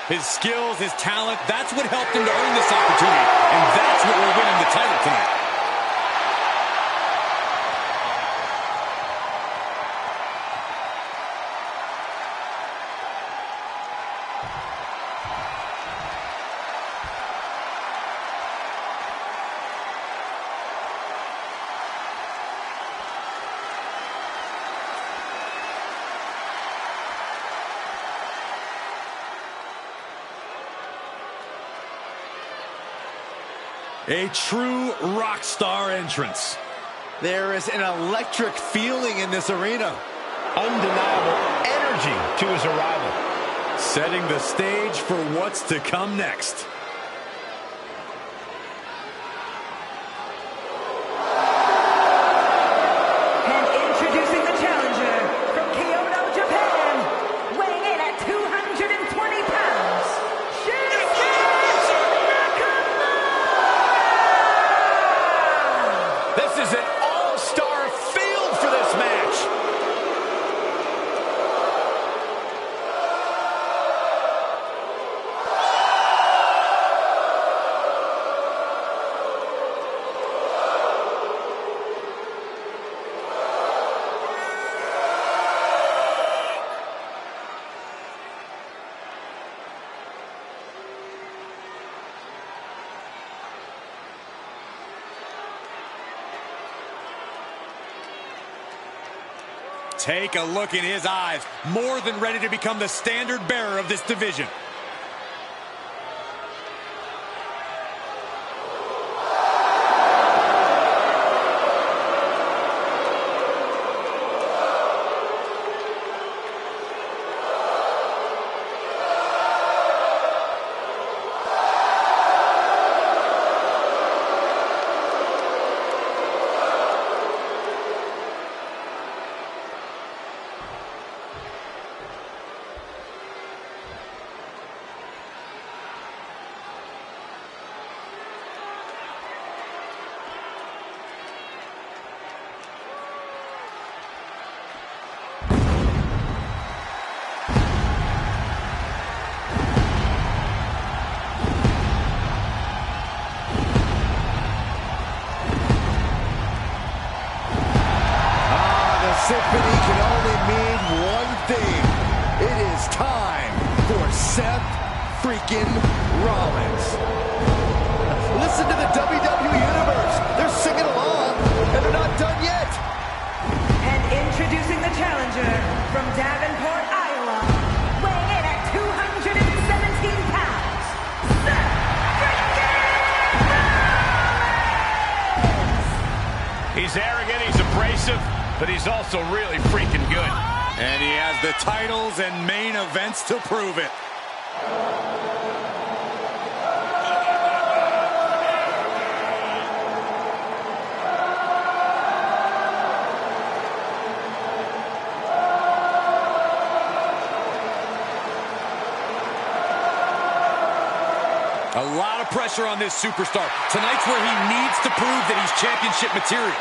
D: His skills, his talent, that's what helped him to earn this opportunity. And that's what will win him the title tonight. A true rock star entrance.
A: There is an electric feeling in this arena.
B: Undeniable energy to his arrival.
D: Setting the stage for what's to come next.
C: And introducing the challenger from Kyoto, Japan, weighing in at 220 pounds, Shinsuke Nakamura!
B: This is an all-star field for this match.
D: Take a look in his eyes. More than ready to become the standard bearer of this division.
A: freaking Rollins. Listen to the WWE Universe. They're singing along, and they're not done yet.
C: And introducing the challenger from Davenport, Iowa, weighing in at 217 pounds, Seth freaking Rollins!
B: He's arrogant, he's abrasive, but he's also really freaking good.
D: And he has the titles and main events to prove it. A lot of pressure on this superstar. Tonight's where he needs to prove that he's championship material.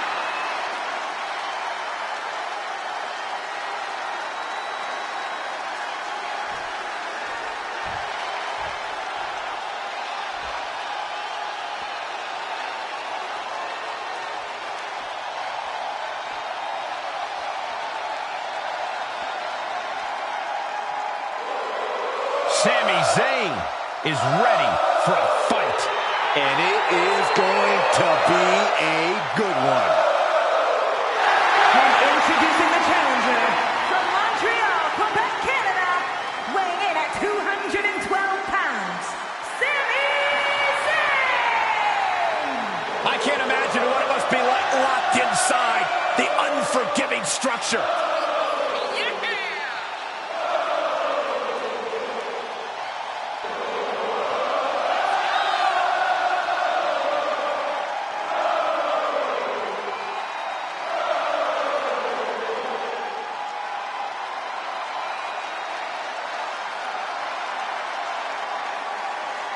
B: Sami Zayn is ready for a fight.
A: And it is going to be a good one.
C: And introducing the challenger from Montreal, Quebec, Canada, weighing in at 212 pounds, Sami Zayn!
B: I can't imagine what it must be like locked inside the unforgiving structure.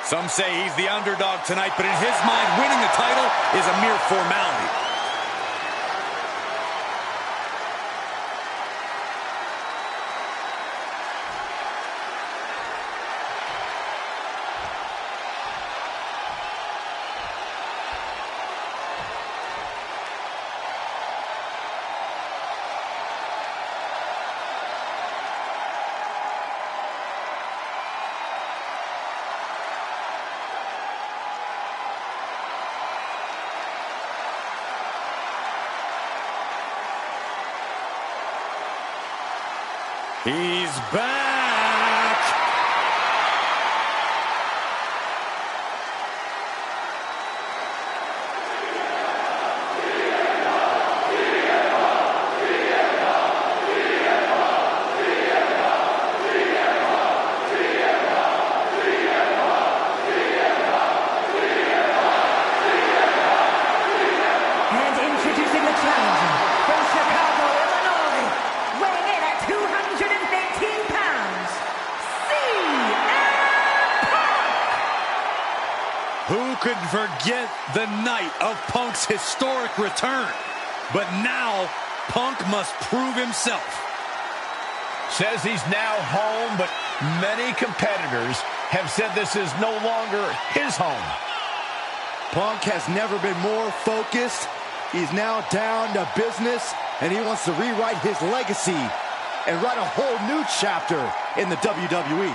D: Some say he's the underdog tonight, but in his mind, winning the title is a mere formality. He's back!
C: And introducing the challenger from Chicago, Illinois, weighing in at 218 pounds, CM Punk!
D: Who could forget the night of Punk's historic return? But now, Punk must prove himself.
B: Says he's now home, but many competitors have said this is no longer his home.
A: Punk has never been more focused. He's now down to business, and he wants to rewrite his legacy and write a whole new chapter in the WWE.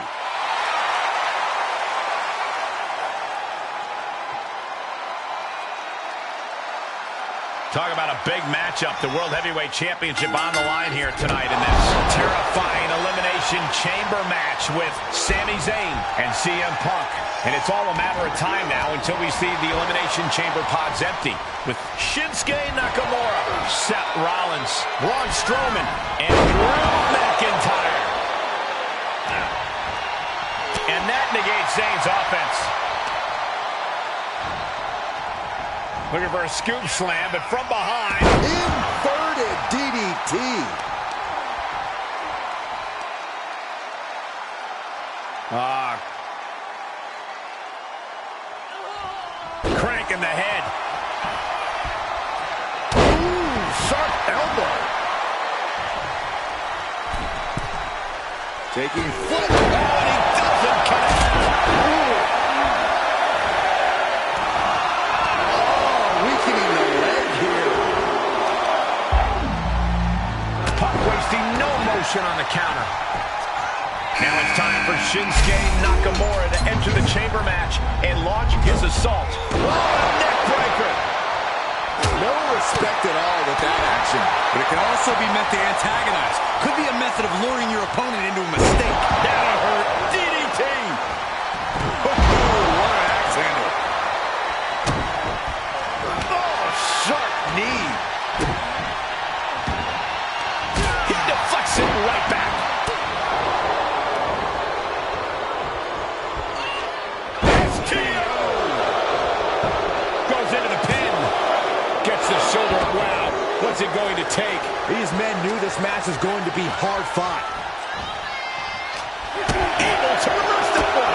B: Talk about a big matchup. The World Heavyweight Championship on the line here tonight in this terrifying Elimination Chamber match with Sami Zayn and CM Punk. And it's all a matter of time now until we see the Elimination Chamber pods empty with Shinsuke Nakamura, Seth Rollins, Braun Strowman, and Drew McIntyre. And that negates Zayn's offense. Looking for a scoop slam, but from behind.
A: Inverted DDT.
B: Crank in the head.
A: Ooh, sharp elbow. Taking foot.
B: Oh, and he doesn't connect.
A: Weakening the leg here.
B: Punk wasting no motion on the counter. Now it's time for Shinsuke Nakamura to enter moonsault. Oh, neck breaker.
A: No respect at all with that action.
E: But it can also be meant to antagonize. Could be a method of luring your opponent into a mistake.
B: That'll hurt. DDT.
E: Oh, what an axe handle.
B: Oh, sharp knee. He deflects it right back. Goes into the pin. Gets the shoulder up. Wow. What's it going to take?
A: These men knew this match was going to be hard fought.
B: Able to reverse that one.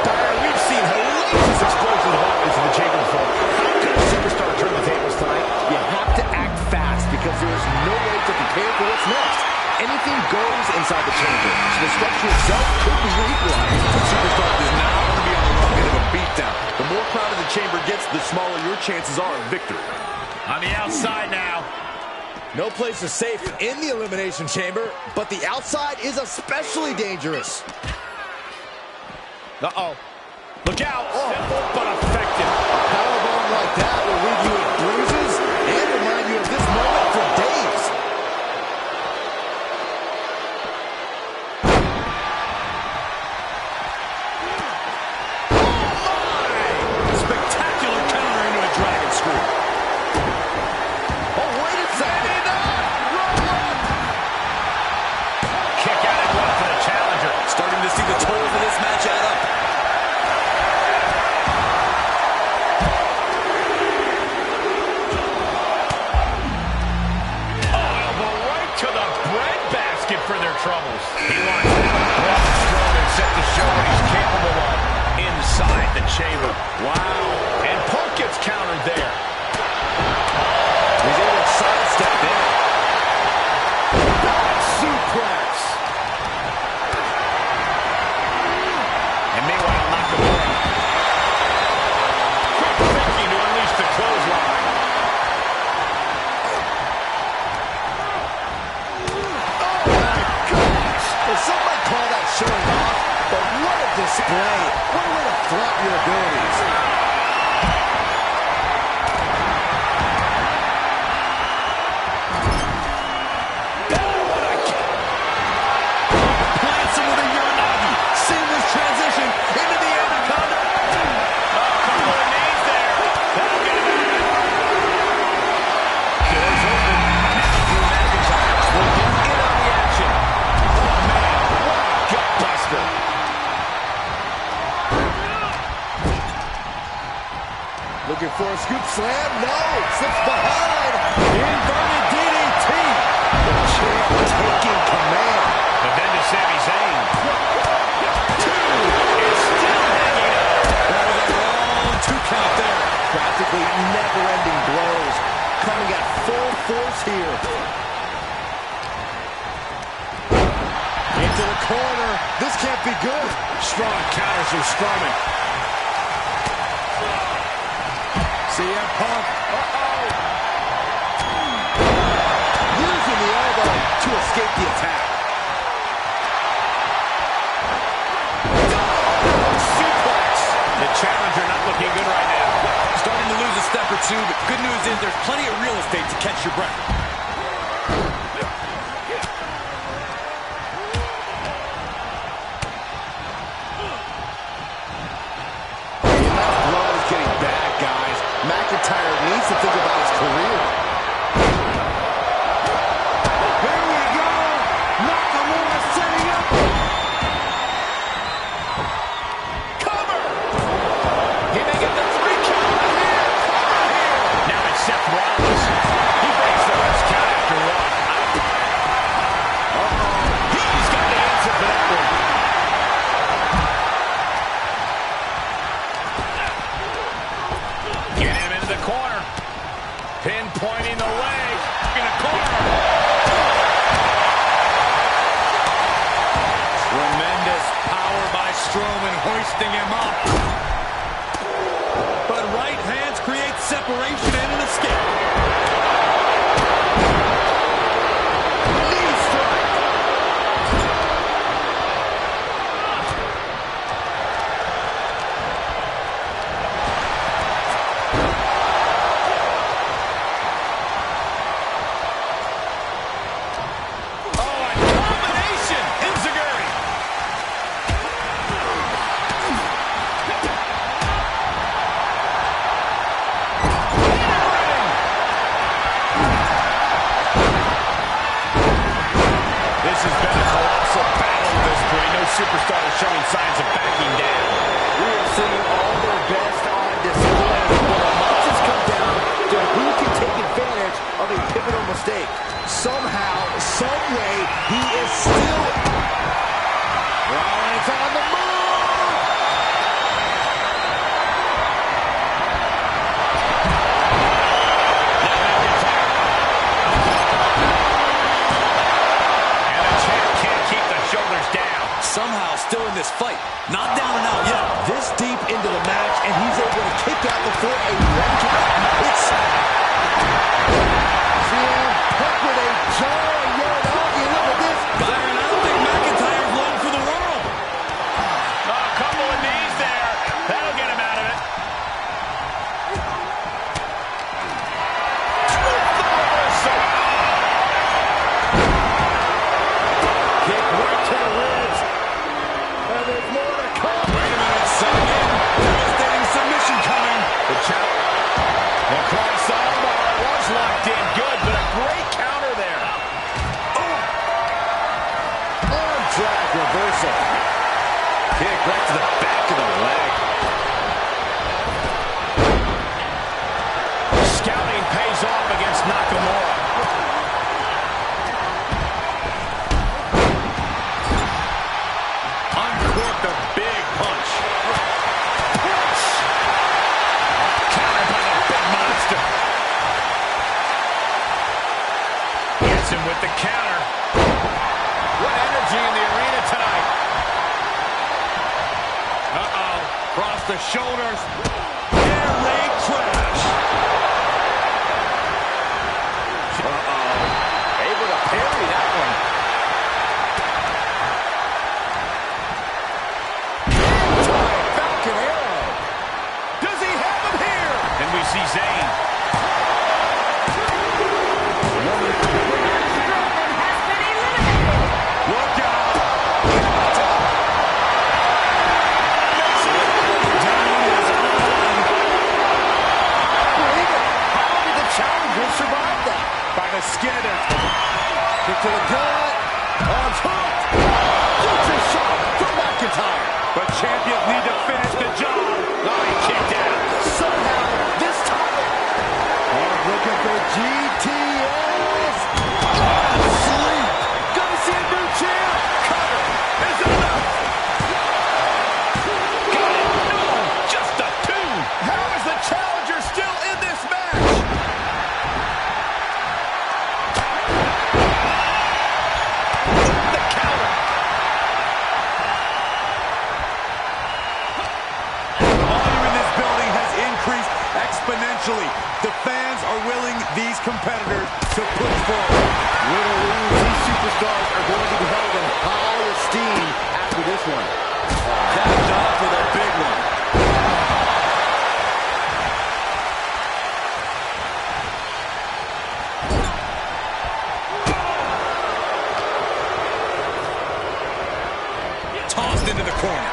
B: Byron, we've seen hellacious explosive offense in the chamber before. How could a superstar turn the tables tonight?
A: You have to act fast because there is no way to prepare for what's next. Anything goes inside the chamber, so the structure itself could be your equalizer.
E: The superstar does not want to be on the run of a beatdown. The more crowded the chamber gets, the smaller your chances are of victory.
B: On the outside now.
A: No place is safe in the elimination chamber, but the outside is especially dangerous.
B: Uh-oh. Look out. Simple but effective.
A: A powerbomb like that will leave you with bruises and remind you of this moment for days.
B: Spectacular counter into a dragon screw.
A: Oh, wait a second.
B: Kick out and one for the challenger.
E: Starting to see the tolls of this match add up.
B: Oh, elbow right to the breadbasket for their troubles. He wants it. Braun Strowman set to show what he's capable of inside the chamber. Wow. And Punk gets countered there.
A: He's able to sidestep there. Suplex.
B: And meanwhile, Nakamura. Quick thinking to unleash the clothesline.
A: Some might call that showing off, but what a display. What a way to flaunt your abilities.
E: Plants him with a Uranagi. Seamless transition into the Anaconda.
B: Oh, couple of knees there. That'll get him out. Doors open. Now Drew McIntyre will get in on the action. Oh, man. What a gut buster.
A: Looking for a scoop slam. No. Slips behind. Inverted DDT. The champ taking command.
B: But then to Sami Zayn. It's still hanging up.
E: That was a long 2 count there.
A: Practically never-ending blows. Coming at full force here. Into the corner. This can't be good.
B: Strong counters from Strowman.
A: CM Punk. Using the elbow to escape the attack. Suplex.
B: The challenger not looking good right now.
E: Starting to lose a step or two, but good news is there's plenty of real estate to catch your breath.
A: Blood is getting bad, guys. McIntyre needs to think about his career. Here we go. Nakamura setting up.
B: Cover! He may get the 3 count here. Cover here. Now it's Seth Rollins. He breaks the rest count after 1. He's got the answer for that one. Get him into the corner. Pinpointing the leg. In a corner.
E: Tremendous power by Strowman hoisting him up. But right hands create separation and an escape.
A: Knee strike.
B: signs of backing down.
A: We are seeing all their best on display. But the matches come down to who can take advantage of a pivotal mistake. Somehow, some way, he is still... Rollins on the move!
E: Somehow still in this fight. Not down and out yet.
A: This deep into the match, and he's able to kick out before a one count. It's CM Punk with a jaw Uranagi. Look at this.
E: Byron, I don't think McIntyre's long for the world.
B: A couple of knees there. That'll get him out of it.
A: Kick right to the ribs. And there's more to come.
E: Wait a minute, son. Devastating submission coming.
B: The chop. The cross armbar was locked in. Good, but a great counter there.
A: Arm drag reversal.
B: Kick right to the back of the leg. Scouting pays off against Nakamura. Uncorked a big punch. Countered by the big monster. Hits him with the counter. What energy in the arena tonight. Uh-oh. Across the shoulders. Air raid crash. Uh-oh. Able to parry that one.
A: Falcon Arrow.
B: Does he have him here? And we see Zayn. Look out.
A: How did the challenger survive that?
B: By the skin of their...
A: Kick to the gut. Arms hooked. Future shot from McIntyre.
B: But champions need to finish the job. Oh, he kicked out.
A: Somehow, this time. Looking for GTS. Sleep. Gonna see a new champ.
B: Cover. Is it enough? Got it. No. Just a two. How is the challenger still in this match? The counter.
E: Volume in this building has increased exponentially. The fans are willing these competitors to push forward.
A: Win or lose, these superstars are going to be held in high esteem after this one.
E: That's on for the big one. Tossed into the corner.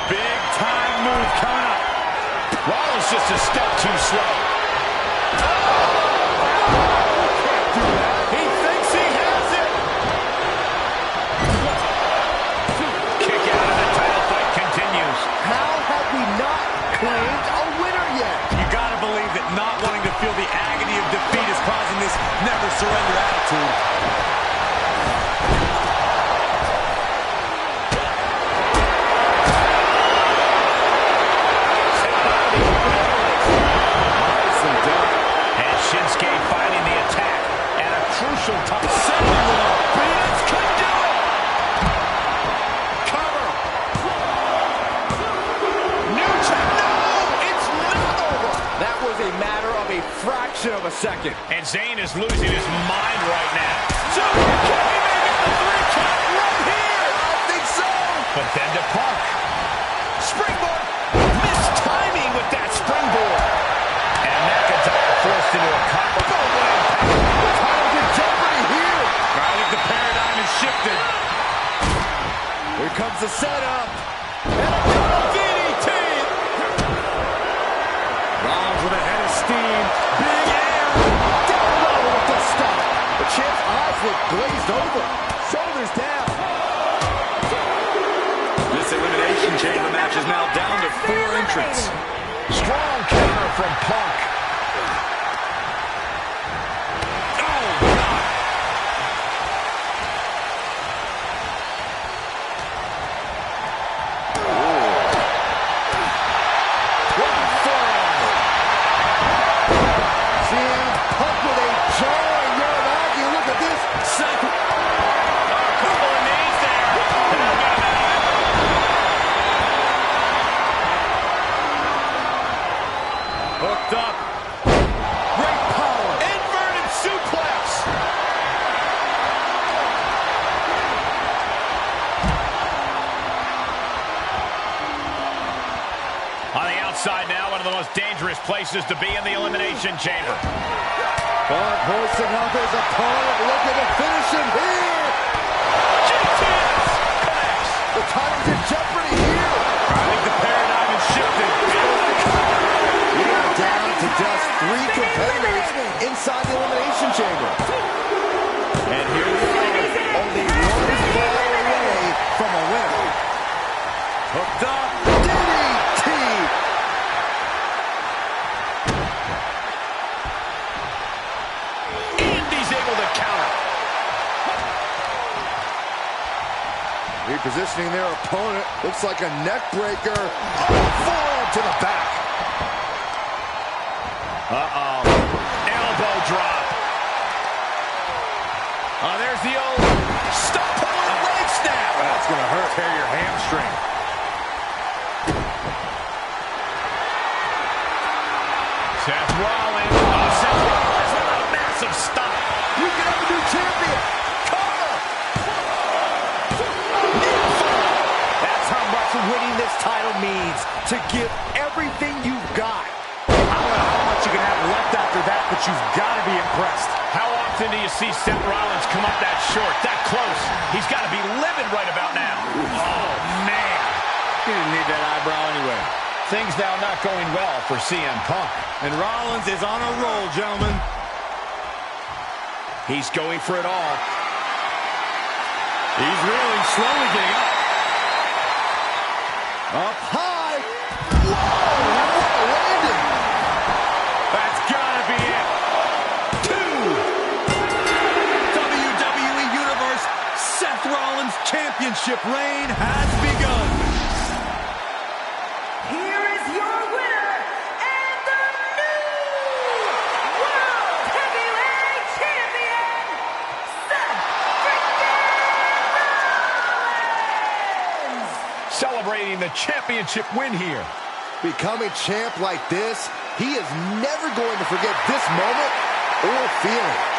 B: Big time move coming up. Rollins just a step too slow. He thinks he has it. Kick out of the title fight continues.
A: How have we not claimed a winner yet?
E: You gotta believe that not wanting to feel the agony of defeat is causing this never surrender attitude.
B: And Shinsuke fighting the attack at a crucial time. Sending one up. Vince could do it. Cover. New check. No, it's not over.
A: That was a matter of a fraction of a second.
B: And Zayn is losing his mind right now. So can he make it a 3 count right here?
A: I think so.
B: But then to Punk. Springboard. Missed timing with that springboard. And McIntyre forced into a combo.
A: The title's in jeopardy here.
B: I think the paradigm has shifted.
A: Here comes the setup. And a double DDT.
E: Rollins with a head of steam. Big air.
A: Down low with the stop. The champ's eyes look glazed over. Shoulders down.
B: entrance. Strong counter from Punk. Oh, God. What a forearm.
A: CM Punk with a jarring Uranagi. Look at this.
B: Seth. A couple of knees there. That'll get him out of it. Hooked up. Great power. Inverted suplex. On the outside now, one of the most dangerous places to be in the Elimination Chamber.
A: Punk hoisting up his opponent, looking to finish him here.
B: GTS connects.
A: The title's in jeopardy here.
B: I think the paradigm has shifted.
A: We are down to just 3 competitors inside the Elimination Chamber. And here we are, only one fall away from a winner.
B: Hooked up.
A: DDT.
B: And he's able to counter.
A: Repositioning their opponent. Looks like a neck breaker. Oh, forearm to the back.
B: Uh-oh. Elbow drop. Oh, there's the old stop pulling leg snap.
A: That's going to hurt.
B: Tear your hamstring. Seth Rollins. Oh, Seth Rollins with a massive stop.
A: You can have a new champion. Cover. That's how much winning this title means. To give everything you've got. I don't know how much you can have left after that, but you've got to be impressed.
B: How often do you see Seth Rollins come up that short, that close? He's got to be livid right about now. Oh, man.
E: He didn't need that eyebrow anyway.
B: Things now not going well for CM Punk.
E: And Rollins is on a roll, gentlemen.
B: He's going for it all.
E: He's really slowly getting up.
A: Up high. Whoa, what a landing.
B: That's gotta be it.
E: 2. WWE Universe Seth Rollins Championship reign has begun.
C: Here is your winner and the new World Heavyweight Champion, Seth freaking Rollins!
B: Celebrating the championship win here.
A: Becoming champ like this, he is never going to forget this moment or feeling.